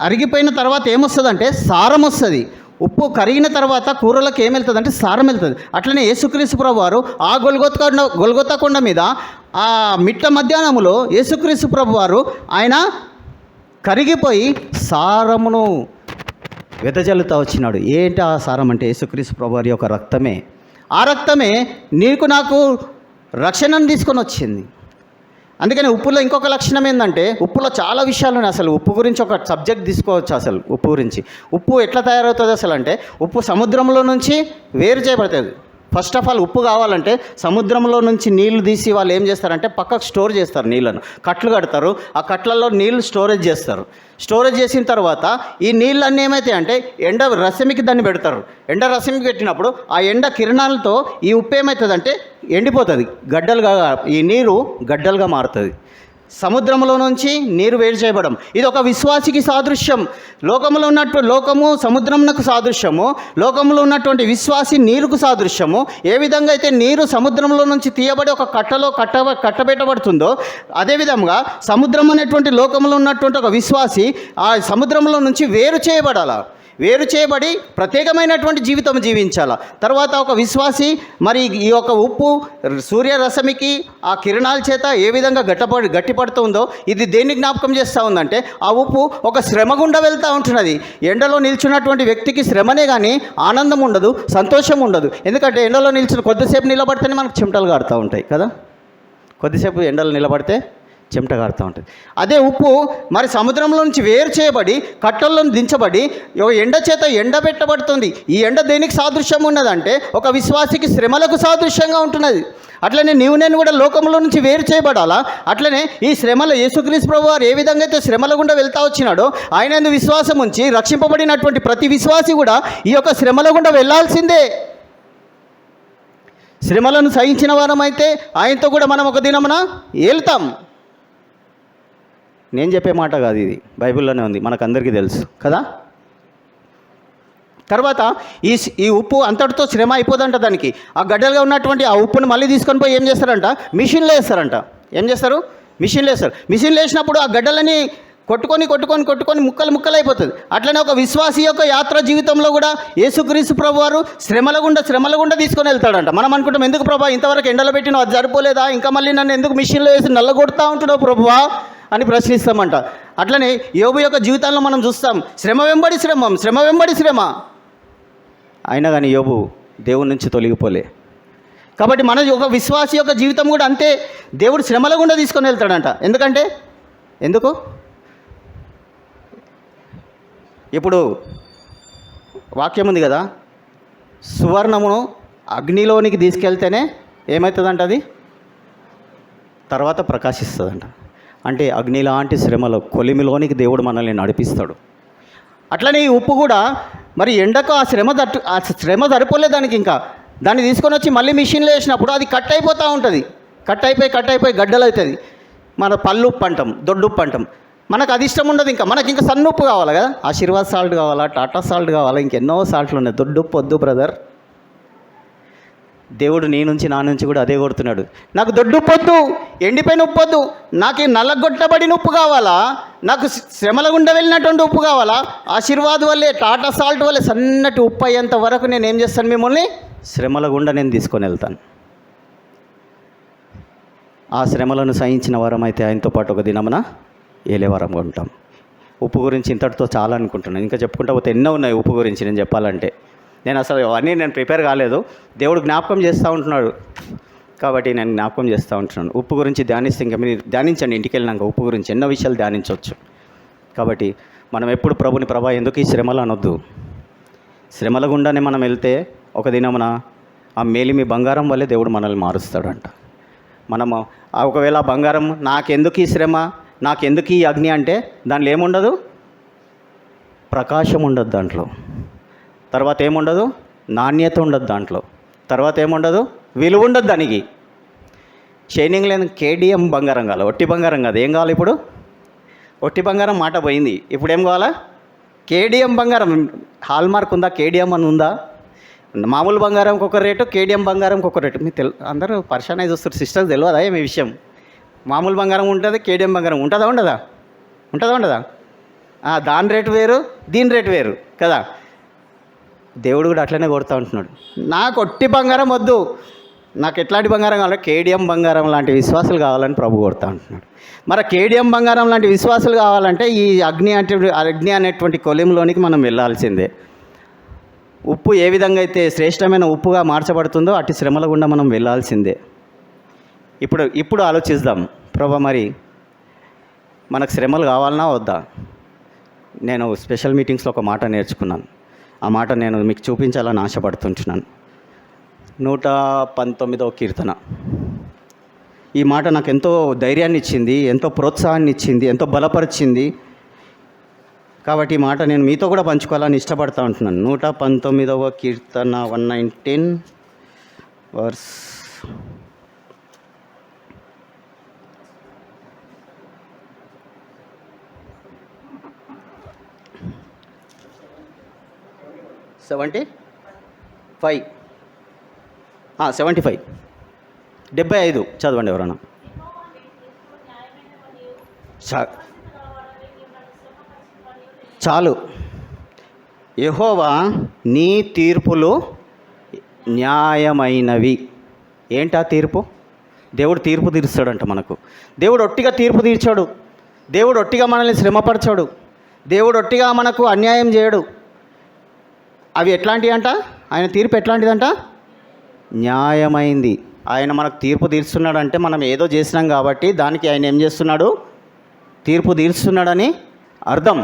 అరిగిపోయిన తర్వాత ఏమొస్తుందంటే సారం వస్తుంది. ఉప్పు కరిగిన తర్వాత కూరలకు ఏం వెళ్తుంది అంటే సారం వెళ్తుంది. అట్లనే యేసుక్రీస్తు ప్రభు వారు ఆ గొల్గొత కొండ మీద ఆ మిట్ట మధ్యాహ్నములో యేసుక్రీస్తు ప్రభు వారు ఆయన కరిగిపోయి సారమును వెదజల్లుతూ వచ్చినాడు. ఏంటి ఆ సారం అంటే యేసుక్రీస్తు ప్రభు వారి యొక్క రక్తమే. ఆ రక్తమే నీకు నాకు రక్షణను తీసుకొని వచ్చింది. అందుకని ఉప్పులో ఇంకొక లక్షణం ఏంటంటే, ఉప్పులో చాలా విషయాలు ఉన్నాయి. అసలు ఉప్పు గురించి ఒక సబ్జెక్ట్ తీసుకోవచ్చు. అసలు ఉప్పు గురించి, ఉప్పు ఎట్లా తయారవుతుంది అసలు అంటే, ఉప్పు సముద్రంలో నుంచి వేరు చేయబడుతుంది. ఫస్ట్ ఆఫ్ ఆల్ ఉప్పు కావాలంటే సముద్రంలో నుంచి నీళ్లు తీసి వాళ్ళు ఏం చేస్తారంటే పక్కకు స్టోర్ చేస్తారు. నీళ్ళను కట్లు కడతారు, ఆ కట్లలో నీళ్లు స్టోరేజ్ చేస్తారు. స్టోరేజ్ చేసిన తర్వాత ఈ నీళ్ళన్నీ ఏమవుతాయి అంటే ఎండ రసమికి దాన్ని పెడతారు. ఎండ రసమికి పెట్టినప్పుడు ఆ ఎండ కిరణాలతో ఈ ఉప్పు ఏమవుతుందంటే ఎండిపోతుంది, గడ్డలుగా, ఈ నీరు గడ్డలుగా మారుతుంది. సముద్రంలో నుంచి నీరు వేడి చేయబడం ఇది ఒక విశ్వాసికి సాదృశ్యం. లోకము సముద్రమునకు సాదృశ్యము, లోకంలో ఉన్నటువంటి విశ్వాసి నీరుకు సాదృశ్యము. ఏ విధంగా అయితే నీరు సముద్రంలో నుంచి తీయబడి ఒక కట్టలో కట్టబెట్టబడుతుందో, అదేవిధంగా సముద్రం అనేటువంటి లోకంలో ఉన్నటువంటి ఒక విశ్వాసి ఆ సముద్రంలో నుంచి వేరు చేయబడి ప్రత్యేకమైనటువంటి జీవితం జీవించాలి. తర్వాత ఒక విశ్వాసి మరి ఈ యొక్క ఉప్పు సూర్యరశ్మికి ఆ కిరణాల చేత ఏ విధంగా గట్టిపడుతుందో ఇది దేన్ని జ్ఞాపకం చేస్తూ ఉందంటే, ఆ ఉప్పు ఒక శ్రమ గుండా వెళ్తూ ఉంటున్నది. ఎండలో నిల్చున్నటువంటి వ్యక్తికి శ్రమనే కానీ ఆనందం ఉండదు, సంతోషం ఉండదు. ఎందుకంటే ఎండలో కొద్దిసేపు నిలబడితేనే మనకు చెమటలు కారుతూ ఉంటాయి కదా. కొద్దిసేపు ఎండలో నిలబడితే చెమట కారుతూ ఉంటుంది. అదే ఉప్పు మరి సముద్రంలో నుంచి వేరు చేయబడి కట్టల్లో దించబడి ఎండ చేత ఎండబెట్టబడుతుంది. ఈ ఎండ దేనికి సాదృశ్యం ఉన్నదంటే ఒక విశ్వాసికి శ్రమలకు సాదృశ్యంగా ఉంటున్నది. అట్లనే నేను కూడా లోకంలో నుంచి వేరు చేయబడాలా. అట్లనే ఈ శ్రమలు యేసుక్రీస్తు ప్రభు వారు ఏ విధంగా అయితే శ్రమల గుండా వెళ్తా వచ్చినాడో ఆయన యందు విశ్వాసం ఉంచి రక్షింపబడినటువంటి ప్రతి విశ్వాసి కూడా ఈ యొక్క శ్రమల గుండా వెళ్ళాల్సిందే. శ్రమలను సహించిన వారమైతే ఆయనతో కూడా మనం ఒక దినమున వెళ్తాం. నేను చెప్పే మాట కాదు, ఇది బైబిల్లోనే ఉంది, మనకందరికీ తెలుసు కదా. తర్వాత ఈ ఉప్పు అంతటితో శ్రమ అయిపోదంట. దానికి ఆ గడ్డలుగా ఉన్నటువంటి ఆ ఉప్పును మళ్ళీ తీసుకొని పోయి ఏం చేస్తారంట, మిషన్లో వేస్తారంట. ఏం చేస్తారు, మిషన్లో వేస్తారు. మిషన్లో వేసినప్పుడు ఆ గడ్డలని కొట్టుకొని ముక్కలు అయిపోతుంది. అట్లనే ఒక విశ్వాసి యొక్క యాత్ర జీవితంలో కూడా యేసుక్రీస్తు ప్రభు వారు శ్రమల గుండా తీసుకొని వెళ్తాడంట. మనం అనుకుంటాం, ఎందుకు ప్రభా ఇంతవరకు ఎండలో పెట్టినా అది సరిపోలేదా, ఇంకా మళ్ళీ నన్ను ఎందుకు మిషన్లో వేసి నల్లగొడతా ఉంటున్నావు ప్రభువా అని ప్రశ్నిస్తామంట. అట్లనే యోబు యొక్క జీవితాల్లో మనం చూస్తాం, శ్రమ వెంబడి శ్రమ. అయినా కానీ యోబు దేవుని నుంచి తొలగిపోలే. కాబట్టి మన ఒక విశ్వాసి యొక్క జీవితం కూడా అంతే, దేవుడు శ్రమల గుండా తీసుకొని వెళ్తాడంట. ఎందుకు ఇప్పుడు వాక్యం ఉంది కదా, సువర్ణమును అగ్నిలోనికి తీసుకెళ్తేనే ఏమవుతుందంట, అది తర్వాత ప్రకాశిస్తుందంట. అంటే అగ్ని లాంటి శ్రమలో కొలిమిలోనికి దేవుడు మనల్ని నడిపిస్తాడు. అట్లనే ఈ ఉప్పు కూడా మరి ఎండకు ఆ శ్రమ సరిపోలే దానికి, ఇంకా దాన్ని తీసుకొని వచ్చి మళ్ళీ మిషన్లో వేసినప్పుడు అది కట్ అయిపోతూ ఉంటుంది. కట్ అయిపోయి గడ్డలు అవుతుంది. మన పళ్ళు ఉప్పు అంటాం, దొడ్డు ఉప్పు అంటాం. మనకు అది ఇష్టం ఉండదు. మనకి ఇంకా సన్న ఉప్పు కావాలి కదా, ఆశీర్వాద్ సాల్ట్ కావాలా, టాటా సాల్ట్ కావాలా, ఇంకెన్నో సాల్ట్లు ఉన్నాయి. దొడ్డు ఉప్పు వద్దు బ్రదర్. దేవుడు నా నుంచి కూడా అదే కొడుతున్నాడు. నాకు దొడ్డు ఉప్పు వద్దు, ఎండిపోయిన ఉప్పు వద్దు, నాకు నల్లగొట్టబడిన ఉప్పు కావాలా, నాకు శ్రమల గుండా వెళ్ళినటువంటి ఉప్పు కావాలా, ఆశీర్వాద్ వల్లే టాటా సాల్ట్ వల్లే సన్నటి ఉప్పు అయ్యేంత వరకు నేను ఏం చేస్తాను, మిమ్మల్ని శ్రమల గుండా నేను తీసుకొని వెళ్తాను. ఆ శ్రమలను సహించిన వారం అయితే ఆయనతో పాటు ఒక దినమున ఏలేవారంగా ఉంటాం. ఉప్పు గురించి ఇంతటితో చాలా అనుకుంటున్నాను. ఇంకా చెప్పుకుంటా పోతే ఎన్నో ఉన్నాయి ఉప్పు గురించి నేను చెప్పాలంటే. నేను అసలు అవన్నీ ప్రిపేర్ కాలేదు. దేవుడు జ్ఞాపకం చేస్తూ ఉంటున్నాడు కాబట్టి నేను జ్ఞాపకం చేస్తూ ఉంటున్నాను. ఉప్పు గురించి ధ్యానిస్తే ఇంకా మీరు ధ్యానించండి, ఇంటికి వెళ్ళినాక ఉప్పు గురించి ఎన్నో విషయాలు ధ్యానించవచ్చు. కాబట్టి మనం ఎప్పుడు ప్రభా ఎందుకు ఈ శ్రమలు అనొద్దు. శ్రమల గుండానే మనం వెళ్తే ఒక దినమున ఆ మేలిమి బంగారం వల్లే దేవుడు మనల్ని మారుస్తాడంట. మనము ఒకవేళ బంగారం నాకెందుకు ఈ శ్రమ, నాకెందుకు ఈ అగ్ని అంటే దాంట్లో ఏముండదు, ప్రకాశం ఉండదు దాంట్లో. తర్వాత ఏముండదు, నాణ్యత ఉండదు దాంట్లో. తర్వాత ఏముండదు, విలువ ఉండదు దానికి. షైనింగ్ లేని కేడిఎం బంగారం కావాలి, ఒట్టి బంగారం కాదు. ఏం కావాలి ఇప్పుడు? ఒట్టి బంగారం మాట పోయింది. ఇప్పుడు ఏం కావాలా? కేడిఎం బంగారం. హాల్మార్క్ ఉందా, కేడిఎం అని ఉందా? మామూలు బంగారంకి ఒక రేటు, కేడిఎం బంగారంకి ఒక రేటు. మీరు అందరూ పరిశాన్ అయి చూస్తారు. సిస్టర్స్ తెలియదా మీ విషయం? మామూలు బంగారం ఉంటుంది, కేడిఎం బంగారం ఉండదా? దాని రేటు వేరు, దీని రేటు వేరు కదా. దేవుడు కూడా అట్లనే కొడుతూ ఉంటున్నాడు. నాకు ఒట్టి బంగారం వద్దు, నాకు ఎట్లాంటి బంగారం కావాలి, కేడిఎం బంగారం లాంటి విశ్వాసాలు కావాలని ప్రభు కొడుతూ ఉంటున్నాడు. మరి కేడిఎం బంగారం లాంటి విశ్వాసాలు కావాలంటే ఈ అగ్ని అనేటువంటి కొలింలోనికి మనం వెళ్ళాల్సిందే. ఉప్పు ఏ విధంగా అయితే శ్రేష్టమైన ఉప్పుగా మార్చబడుతుందో అట్టి శ్రమల గుండా మనం వెళ్ళాల్సిందే. ఇప్పుడు ఆలోచిద్దాం, ప్రభు మరి మనకు శ్రమలు కావాలన్నా వద్దా? నేను స్పెషల్ మీటింగ్స్లో ఒక మాట నేర్చుకున్నాను. ఆ మాట నేను మీకు చూపించాలని ఆశపడుతుంటున్నాను. 119వ కీర్తన. ఈ మాట నాకు ఎంతో ధైర్యాన్ని ఇచ్చింది, ఎంతో ప్రోత్సాహాన్ని ఇచ్చింది, ఎంతో బలపరిచింది. కాబట్టి ఈ మాట నేను మీతో కూడా పంచుకోవాలని ఇష్టపడుతూ ఉంటున్నాను. 119వ కీర్తన 119 వర్స్ 75 75 చదవండి ఎవరన్నా. చాలు. యెహోవా నీ తీర్పులు న్యాయమైనవి. ఏంటా తీర్పు? దేవుడు తీర్పు తీరుస్తాడంట మనకు. దేవుడు ఒట్టిగా తీర్పు తీర్చాడు. దేవుడు ఒట్టిగా మనల్ని శ్రమపరచాడు. దేవుడు ఒట్టిగా మనకు అన్యాయం చేయడు. అవి ఎట్లాంటివి అంట? ఆయన తీర్పు ఎట్లాంటిదంట? న్యాయమైంది. ఆయన మనకు తీర్పు తీరుస్తున్నాడంటే మనం ఏదో చేసినాం కాబట్టి దానికి ఆయన ఏం చేస్తున్నాడు, తీర్పు తీరుస్తున్నాడని అర్థం.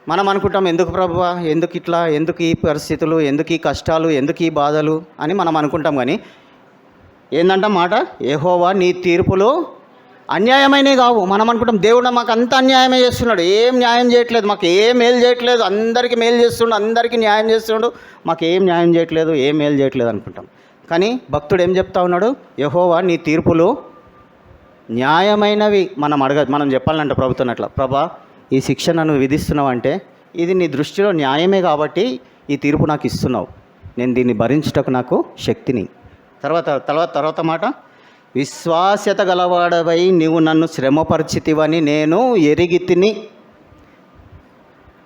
మనం అనుకుంటాం, ఎందుకు ప్రభువా, ఎందుకు ఇట్లా, ఎందుకు ఈ పరిస్థితులు, ఎందుకు ఈ కష్టాలు, ఎందుకు ఈ బాధలు అని మనం అనుకుంటాం. కానీ ఏందంట మాట, యెహోవా నీ తీర్పులు అన్యాయమైనవి కావు. మనం అనుకుంటాం దేవుడు మాకు అంత అన్యాయమే చేస్తున్నాడు, ఏం న్యాయం చేయట్లేదు, మాకు ఏం మేలు చేయట్లేదు, అందరికీ మేలు చేస్తుండు, అందరికీ న్యాయం చేస్తుండు, మాకు ఏం న్యాయం చేయట్లేదు, ఏం మేలు చేయట్లేదు అనుకుంటాం. కానీ భక్తుడు ఏం చెప్తా ఉన్నాడు, యెహోవా నీ తీర్పులు న్యాయమైనవి. మనం చెప్పాలంటే ప్రభుత్వం అట్లా, ప్రభా ఈ శిక్ష నన్ను విధిస్తున్నావు అంటే ఇది నీ దృష్టిలో న్యాయమే కాబట్టి ఈ తీర్పు నాకు ఇస్తున్నావు, నేను దీన్ని భరించుటకు నాకు శక్తిని. తర్వాత మాట, విశ్వాస్యత గలవాడవై నీవు నన్ను శ్రమపరిచితివని నేను ఎరిగి తిని.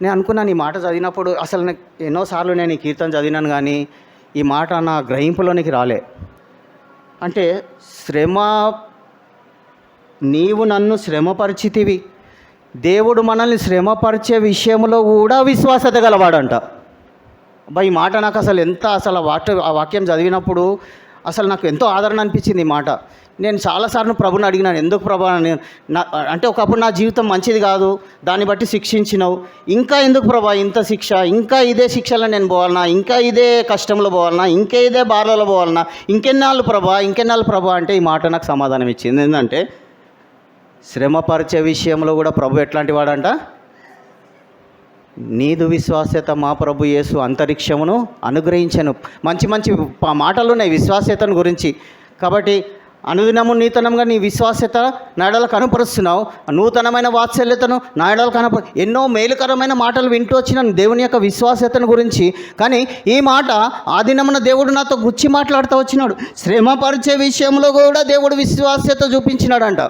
నేను అనుకున్నాను ఈ మాట చదివినప్పుడు, అసలు నాకు ఎన్నోసార్లు నేను ఈ కీర్తన చదివినాను కానీ ఈ మాట నా గ్రహింపులోనికి రాలే. అంటే నీవు నన్ను శ్రమపరిచితివి, దేవుడు మనల్ని శ్రమపరిచే విషయంలో కూడా విశ్వాసత గలవాడంట. ఈ మాట నాకు అసలు ఆ వాక్యం చదివినప్పుడు అసలు నాకు ఎంతో ఆదరణ అనిపించింది ఈ మాట. నేను చాలాసార్లు ప్రభుని అడిగినాను, ఎందుకు ప్రభా అంటే ఒకప్పుడు నా జీవితం మంచిది కాదు, దాన్ని బట్టి శిక్షించినావు, ఇంకా ఎందుకు ప్రభా ఇంత శిక్ష, ఇంకా ఇదే శిక్షలో నేను పోవాలన్నా, ఇంకా ఇదే కష్టంలో పోవాలన్నా, ఇంకా ఇదే బాధలో పోవాలన్నా, ఇంకెన్నాళ్ళు ప్రభా అంటే ఈ మాట నాకు సమాధానం ఇచ్చింది. ఏంటంటే శ్రమపరిచే విషయంలో కూడా ప్రభు ఎట్లాంటి వాడంట, నీదు విశ్వాస్యత మా ప్రభు యేసు అంతరిక్షమును అనుగ్రహించను. మంచి మాటలు ఉన్నాయి విశ్వాస్యతను గురించి. కాబట్టి అనుదినము నూతనంగా నీ విశ్వాస్యత నాయడలు కనపరుస్తున్నావు, నూతనమైన వాత్సల్యతను నాయడలు ఎన్నో మేలుకరమైన మాటలు వింటూ వచ్చినాను దేవుని యొక్క విశ్వాస్యతను గురించి. కానీ ఈ మాట ఆ దినమున దేవుడు నాతో గుచ్చి మాట్లాడుతూ వచ్చినాడు. శ్రమపరిచే విషయంలో కూడా దేవుడు విశ్వాస్యత చూపించినాడంట.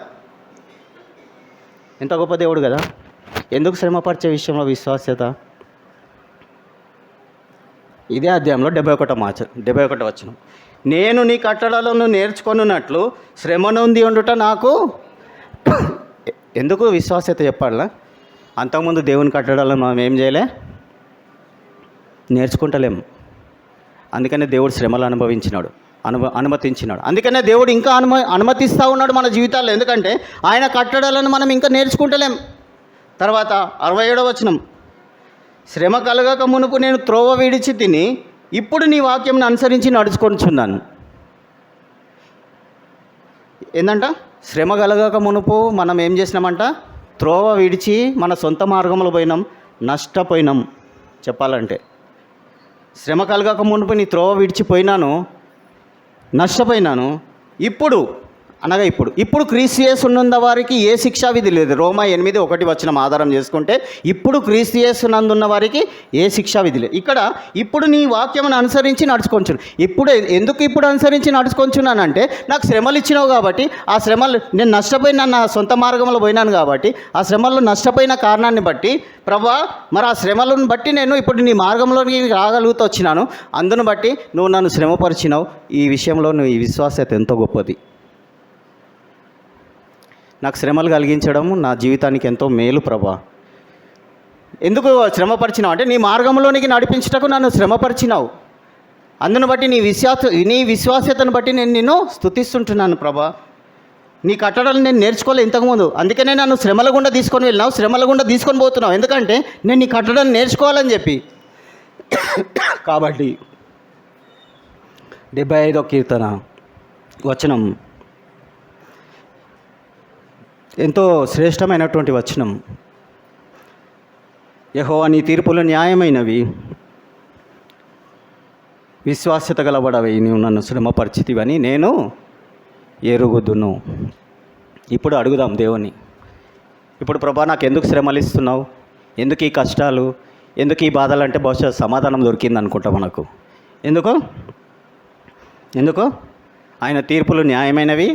ఎంత గొప్ప దేవుడు కదా. ఎందుకు శ్రమపరిచే విషయంలో విశ్వాస్యత? ఇదే అధ్యాయంలో 71 వచనం, నేను నీ కట్టడలను నేర్చుకొనున్నట్లు శ్రమ నొంది ఉండుట నాకు. ఎందుకు విశ్వాస్యత చెప్పాలా? అంతకుముందు దేవుని కట్టడాలను మనం ఏం చేయలే, నేర్చుకుంటలేము. అందుకనే దేవుడు శ్రమలు అనుమతించినాడు. అందుకనే దేవుడు ఇంకా అనుమతిస్తూ ఉన్నాడు మన జీవితాల్లో. ఎందుకంటే ఆయన కట్టడాలను మనం ఇంకా నేర్చుకుంటలేం. తర్వాత 67వ వచనం, శ్రమ కలగక మునుపు నేను త్రోవ విడిచి తిని ఇప్పుడు నీ వాక్యంను అనుసరించి నడుచుకొనిచున్నాను. ఏంటంట, శ్రమ కలగక మునుపు మనం ఏం చేసినామంట, త్రోవ విడిచి మన సొంత మార్గంలో పోయినాం, నష్టపోయినాం. చెప్పాలంటే శ్రమ కలగక మునుపు నీ త్రోవ విడిచిపోయినాను, నష్టపోయినాను. ఇప్పుడు క్రీస్తు యేసు ఉన్నందు వారికి ఏ శిక్షా విధి లేదు. రోమా 8:1 వచనం ఆధారం చేసుకుంటే ఇప్పుడు క్రీస్తు యేసు నందున్న వారికి ఏ శిక్షా విధి లేదు. ఇక్కడ ఇప్పుడు నీ వాక్యమును అనుసరించి నడుచుకొంచును. ఎందుకు అనుసరించి నడుచుకొంచున్నానంటే నాకు శ్రమలు ఇచ్చినావు కాబట్టి, ఆ శ్రమలు నేను నష్టపోయిన నా సొంత మార్గంలో పోయినాను కాబట్టి, ఆ శ్రమల్లో నష్టపోయిన కారణాన్ని బట్టి ప్రభా మరి ఆ శ్రమలను బట్టి నేను ఇప్పుడు నీ మార్గంలోకి రాగలుగుతూ వచ్చినాను. అందును బట్టి నువ్వు నన్ను శ్రమపరిచినావు. ఈ విషయంలో నువ్వు ఈ విశ్వాసత ఎంతో గొప్పది. నాకు శ్రమలు కలిగించడం నా జీవితానికి ఎంతో మేలు ప్రభా. ఎందుకు శ్రమపరిచినావు అంటే నీ మార్గంలోనికి నడిపించటకు నన్ను శ్రమపరిచినావు. అందును బట్టి నీ విశ్వాస్యతను బట్టి నేను నిన్ను స్తుతిస్తుంటున్నాను ప్రభా. నీ కట్టడాలు నేను నేర్చుకోలే ఇంతకుముందు, అందుకనే నన్ను శ్రమల గుండా తీసుకొని వెళ్ళినావు, శ్రమల గుండా తీసుకొని పోతున్నావు. ఎందుకంటే నేను నీ కట్టడాలు నేర్చుకోవాలని చెప్పి. కాబట్టి 75వ కీర్తన వచనం ఎంతో శ్రేష్టమైనటువంటి వచనం. యెహోవా నీ తీర్పులు న్యాయమైనవి, విశ్వాస్యత గలబడవి, నీవు నన్ను శ్రమపరిచితివని నేను ఎరుగుదును. ఇప్పుడు అడుగుదాం దేవుని, ఇప్పుడు ప్రభా నాకు ఎందుకు శ్రమలు ఇస్తున్నావు, ఎందుకు ఈ కష్టాలు, ఎందుకు ఈ బాధలు అంటే బహుశా సమాధానం దొరికింది అనుకుంటా మనకు. ఎందుకు ఆయన తీర్పులు న్యాయమైనవి,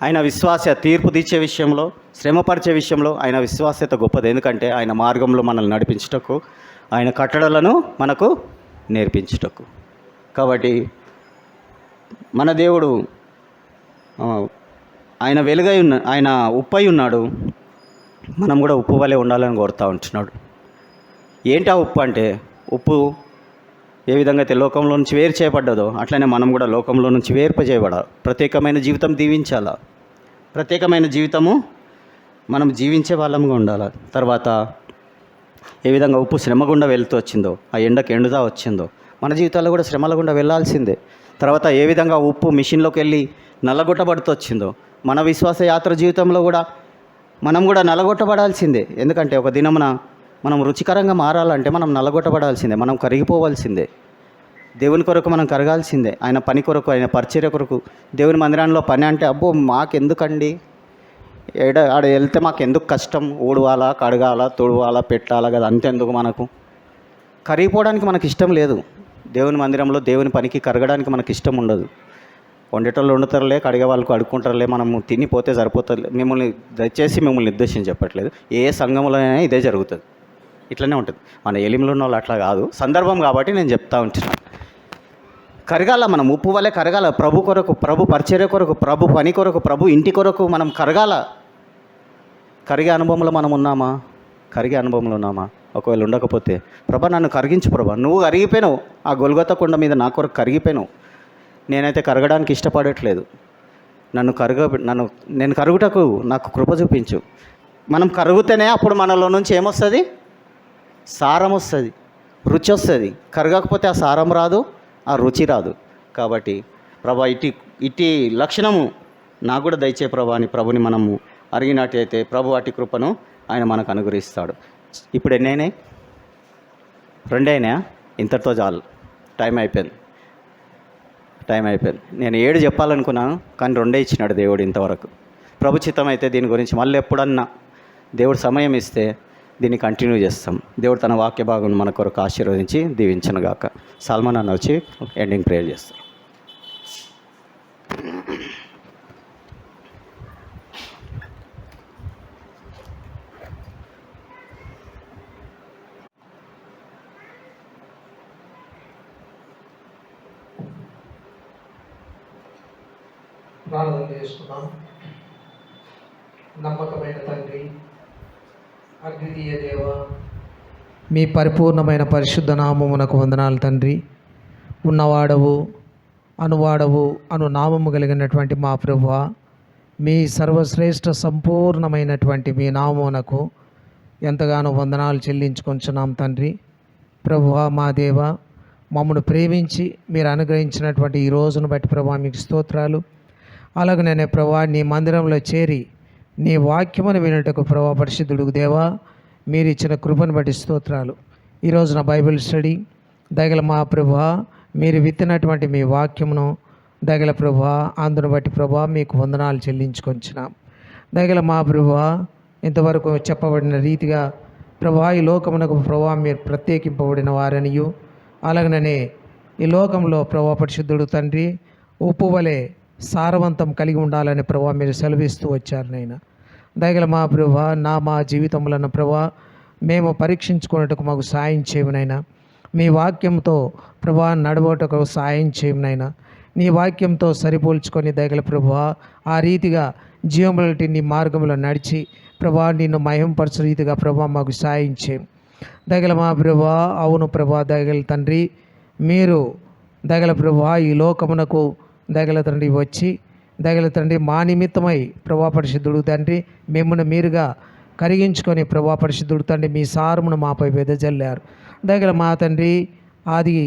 ఆయన తీర్పు తీర్చే విషయంలో, శ్రమపరిచే విషయంలో ఆయన విశ్వాస్యత గొప్పది. ఎందుకంటే ఆయన మార్గంలో మనల్ని నడిపించుటకు, ఆయన కట్టడలను మనకు నేర్పించుటకు. కాబట్టి మన దేవుడు ఆయన వెలుగై ఆయన ఉప్పై ఉన్నాడు. మనం కూడా ఉప్పు వలె ఉండాలని కోరుతూ ఉంటున్నాడు. ఏంటి ఆ ఉప్పు అంటే, ఉప్పు ఏ విధంగా అయితే లోకంలో నుంచి వేరు చేయబడ్డదో అట్లనే మనం కూడా లోకంలో నుంచి వేర్ప చేయబడాలి. ప్రత్యేకమైన జీవితం దీవించాలా. ప్రత్యేకమైన జీవితము మనం జీవించే వాళ్ళముగా ఉండాలి. తర్వాత ఏ విధంగా ఉప్పు శ్రమ గుండా వెళ్తూ వచ్చిందో, ఆ ఎండకు ఎండుదా వచ్చిందో, మన జీవితాల్లో కూడా శ్రమల గుండా వెళ్ళాల్సిందే. తర్వాత ఏ విధంగా ఉప్పు మిషన్లోకి వెళ్ళి నల్లగొట్టబడుతూ వచ్చిందో, మన విశ్వాస యాత్ర జీవితంలో కూడా మనం కూడా నల్లగొట్టబడాల్సిందే. ఎందుకంటే ఒక దినమున మనం రుచికరంగా మారాలంటే మనం నల్లగొట్టబడాల్సిందే, మనం కరిగిపోవాల్సిందే. దేవుని కొరకు మనం కరగాల్సిందే. ఆయన పని కొరకు, ఆయన పరిచర్య కొరకు. దేవుని మందిరంలో పని అంటే అబ్బో మాకెందుకండి, ఆడ వెళ్తే మాకు ఎందుకు కష్టం, ఊడవాలా, కడగాల, తుడవాలా, పెట్టాలా కదా, అంతెందుకు మనకు. కరిగిపోవడానికి మనకి ఇష్టం లేదు. దేవుని మందిరంలో దేవుని పనికి కరగడానికి మనకి ఇష్టం ఉండదు. వండేటోళ్ళు వండుతారులే, కడిగే వాళ్ళకు అడుక్కుంటారులే, మనము తినిపోతే సరిపోతుంది. దయచేసి మిమ్మల్ని నిర్దేశం చెప్పట్లేదు, ఏ సంఘంలోనైనా ఇదే జరుగుతుంది, ఇట్లనే ఉంటుంది. మన ఎలిమిలో ఉన్న వాళ్ళు అట్లా కాదు, సందర్భం కాబట్టి నేను చెప్తా ఉంటున్నాను. కరగాల, మనం ఉప్పు వల్లే కరగాల. ప్రభు కొరకు, ప్రభు పరిచర్య కొరకు, ప్రభు పని కొరకు, ప్రభు ఇంటి కొరకు మనం కరగాల. కరిగే అనుభవంలో మనం ఉన్నామా? కరిగే అనుభవంలో ఉన్నామా? ఒకవేళ ఉండకపోతే, ప్రభా నన్ను కరిగించు ప్రభా, నువ్వు కరిగిపోయినావు, ఆ గొల్గొతా కొండ మీద నా కొరకు కరిగిపోయినావు. నేనైతే కరగడానికి ఇష్టపడట్లేదు. నేను కరుగుటకు నాకు కృప చూపించు. మనం కరుగుతేనే అప్పుడు మనలో నుంచి ఏమొస్తుంది? సారం వస్తుంది, రుచి వస్తుంది. కరగకపోతే ఆ సారం రాదు, ఆ రుచి రాదు. కాబట్టి ప్రభా ఇట్టి లక్షణము నాకు కూడా దయచే ప్రభా అని ప్రభుని మనము అడిగినట్టయితే ప్రభు అట్టి కృపను ఆయన మనకు అనుగ్రహిస్తాడు. ఇప్పుడు ఎన్నైనాయి? 2 అయినా? ఇంతటితో చాలు. టైం అయిపోయింది. నేను 7 చెప్పాలనుకున్నాను, కానీ 2 ఇచ్చినాడు దేవుడు ఇంతవరకు. ప్రభు చిత్తం అయితే దీని గురించి మళ్ళీ ఎప్పుడన్నా దేవుడు సమయం ఇస్తే దీన్ని కంటిన్యూ చేస్తాం. దేవుడు తన వాక్య భాగం మన కొరకు ఆశీర్వదించి దీవించనుగాక. సల్మాన్ అన్న వచ్చి ఎండింగ్ ప్రేయర్ చేస్తాం. ప్రార్థన చేసుకున్నాం. నమ్మకమైన తండ్రి, అద్వితీయ దేవ, మీ పరిపూర్ణమైన పరిశుద్ధ నామమునకు వందనాలు తండ్రి. ఉన్నవాడవు, అనువాడవు అను నామము కలిగినటువంటి మా ప్రభువా, మీ సర్వశ్రేష్ఠ సంపూర్ణమైనటువంటి మీ నామమునకు ఎంతగానో వందనాలు చెల్లించుకొంచున్నాం తండ్రి. ప్రభువా మా దేవ, మమ్మను ప్రేమించి మీరు అనుగ్రహించినటువంటి ఈ రోజును బట్టి ప్రభువా మీకు స్తోత్రాలు. అలాగనే ప్రభా నీ మందిరంలో చేరి నీ వాక్యమును వినుటకు ప్రభా పరిశుద్ధుడు దేవా మీరు ఇచ్చిన కృపను బట్టి స్తోత్రాలు. ఈరోజు నా బైబిల్ స్టడీ దగల మా ప్రభా మీరు విత్తినటువంటి మీ వాక్యమును దగల ప్రభా అందును బట్టి ప్రభా మీకు వందనాలు చెల్లించుకొంచున్నాం. దగల మా ప్రభా ఇంతవరకు చెప్పబడిన రీతిగా ప్రభా ఈ లోకమునకు ప్రభా మీరు ప్రత్యేకింపబడిన వారనియు, అలాగనే ఈ లోకంలో ప్రభా పరిశుద్ధుడు తండ్రి ఉప్పు వలె సారవంతం కలిగి ఉండాలని ప్రభా మీరు సెలవిస్తూ వచ్చారు నైనా. దయగల మా ప్రభా మా జీవితంలో ప్రభా మేము పరీక్షించుకున్నట్టుకు మాకు సాయం చేయమునైనా. మీ వాక్యంతో ప్రభా నడవటకు సాయం చేయమునైనా. నీ వాక్యంతో సరిపోల్చుకొని దయగల ప్రభా ఆ రీతిగా జీవములటి నీ మార్గంలో నడిచి ప్రభా నిన్ను మహింపరచు రీతిగా ప్రభా మాకు సాయం చేయం. దయగల మా ప్రభా అవును ప్రభా దయగల తండ్రి, మీరు దయగల ప్రభా ఈ లోకమునకు దయగల తండ్రి వచ్చి దయగల తండ్రి మా నిమిత్తమై ప్రభా పరిశుద్ధుడు తండ్రి మిమ్మల్ని మీరుగా కరిగించుకొని ప్రభా పరిశుద్ధుడు తండ్రి మీ సారమును మాపై వెదజల్లారు. దయగల మా తండ్రి అది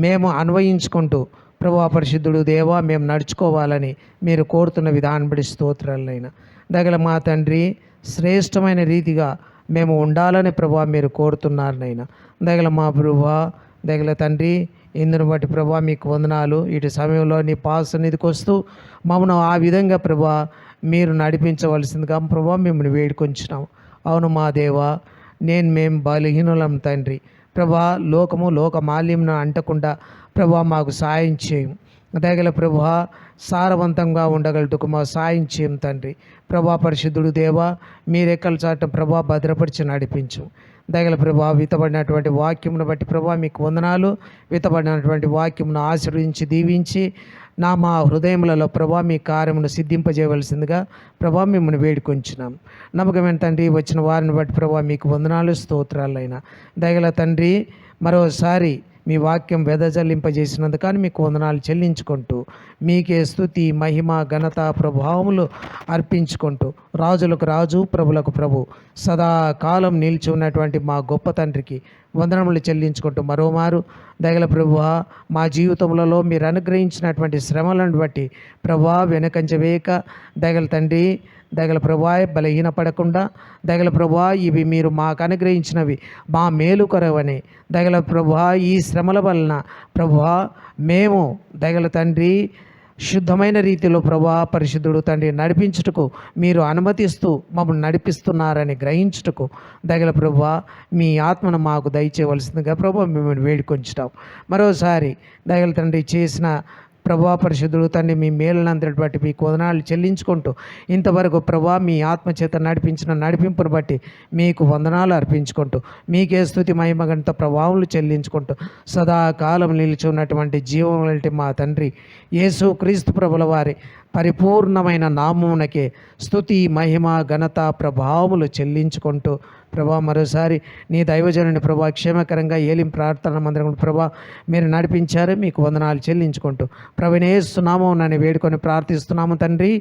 మేము అన్వయించుకుంటూ ప్రభా పరిశుద్ధుడు దేవా మేము నడుచుకోవాలని మీరు కోరుతున్న విధానం బట్టి స్తోత్రాలైనా. దయగల మా తండ్రి శ్రేష్టమైన రీతిగా మేము ఉండాలని ప్రభా మీరు కోరుతున్నారనైనా. దయగల మా ప్రభా దయగల తండ్రి ఇందును బట్టి ప్రభా మీకు వందనాలు. ఇటు సమయంలో నీ పాద సన్నిధికి వస్తూ మమ్మల్ని ఆ విధంగా ప్రభా మీరు నడిపించవలసిందిగా ప్రభా మిమ్మల్ని వేడుకొంచున్నాం. అవును మా దేవా, మేము బలహీనులం తండ్రి. ప్రభా లోక మాలిన్యం అంటకుండా ప్రభా మాకు సాయం చేయం. దయగల ప్రభా సారవంతంగా ఉండగలటుకు మా సాయం చేయం తండ్రి. ప్రభా పరిశుద్ధుడు దేవా మీరెక్కల చాట ప్రభా భద్రపరిచి నడిపించు. దయగల ప్రభా విత్తబడినటువంటి వాక్యమును బట్టి ప్రభా మీకు వందనాలు. విత్తబడినటువంటి వాక్యమును ఆశీర్వదించి దీవించి మా హృదయములలో ప్రభా మీ కార్యమును సిద్ధింపజేయవలసిందిగా ప్రభా మిమ్మల్ని వేడుకొంచున్నాం. నమ్మకమైన తండ్రి వచ్చిన వారిని బట్టి ప్రభా మీకు వందనాలు స్తోత్రాలైనా. దయగల తండ్రి మరోసారి మీ వాక్యం వెదజల్లింపజేసినందుకు కానీ మీకు వందనాలు చెల్లించుకుంటూ మీకే స్తుతి మహిమ ఘనత ప్రభావములు అర్పించుకుంటూ రాజులకు రాజు ప్రభులకు ప్రభు సదాకాలం నిలిచి ఉన్నటువంటి మా గొప్ప తండ్రికి వందనములు చెల్లించుకుంటూ మరోమారు దయగల ప్రభువా మా జీవితంలో మీరు అనుగ్రహించినటువంటి శ్రమలను బట్టి ప్రభువా వెనుకంజ వేయక దయగల తండ్రి దయగల ప్రభువా బలహీనపడకుండా దయగల ప్రభువా ఇవి మీరు మాకు అనుగ్రహించినవి మా మేలు కొరవని దయగల ప్రభువా ఈ శ్రమల వలన ప్రభువా మేము దయగల తండ్రి శుద్ధమైన రీతిలో ప్రభువా పరిశుద్ధుడు తండ్రి నడిపించుటకు మీరు అనుమతిస్తూ మమ్మల్ని నడిపిస్తున్నారని గ్రహించుటకు దయగల ప్రభువా మీ ఆత్మను మాకు దయచేయవలసిందిగా ప్రభువా మిమ్మల్ని వేడుకొంచుతాం. మరోసారి దయగల తండ్రి చేసిన ప్రభువా పరిశుద్ధుడు తండ్రి మీ మేలునంతటి బట్టి మీకు వందనాలు చెల్లించుకుంటూ ఇంతవరకు ప్రభువా మీ ఆత్మచేత నడిపించిన నడిపింపును బట్టి మీకు వందనాలు అర్పించుకుంటూ మీకే స్తుతి మహిమ గణిత ప్రభావములు చెల్లించుకుంటూ సదాకాలం నిలిచి ఉన్నటువంటి జీవం వంటి మా తండ్రి యేసు క్రీస్తు ప్రభుల వారి పరిపూర్ణమైన నామమునకే స్తుతి మహిమ ఘనత ప్రభావములు చెల్లించుకుంటూ ప్రభా మరోసారి నీ దైవజనుని ప్రభా క్షేమకరంగా ఏలిం ప్రార్థన మందిరం ప్రభా మీరు నడిపించారు మీకు వందనాలు చెల్లించుకుంటూ ప్రభువైన యేసు నామమున వేడుకొని ప్రార్థిస్తున్నాము తండ్రి.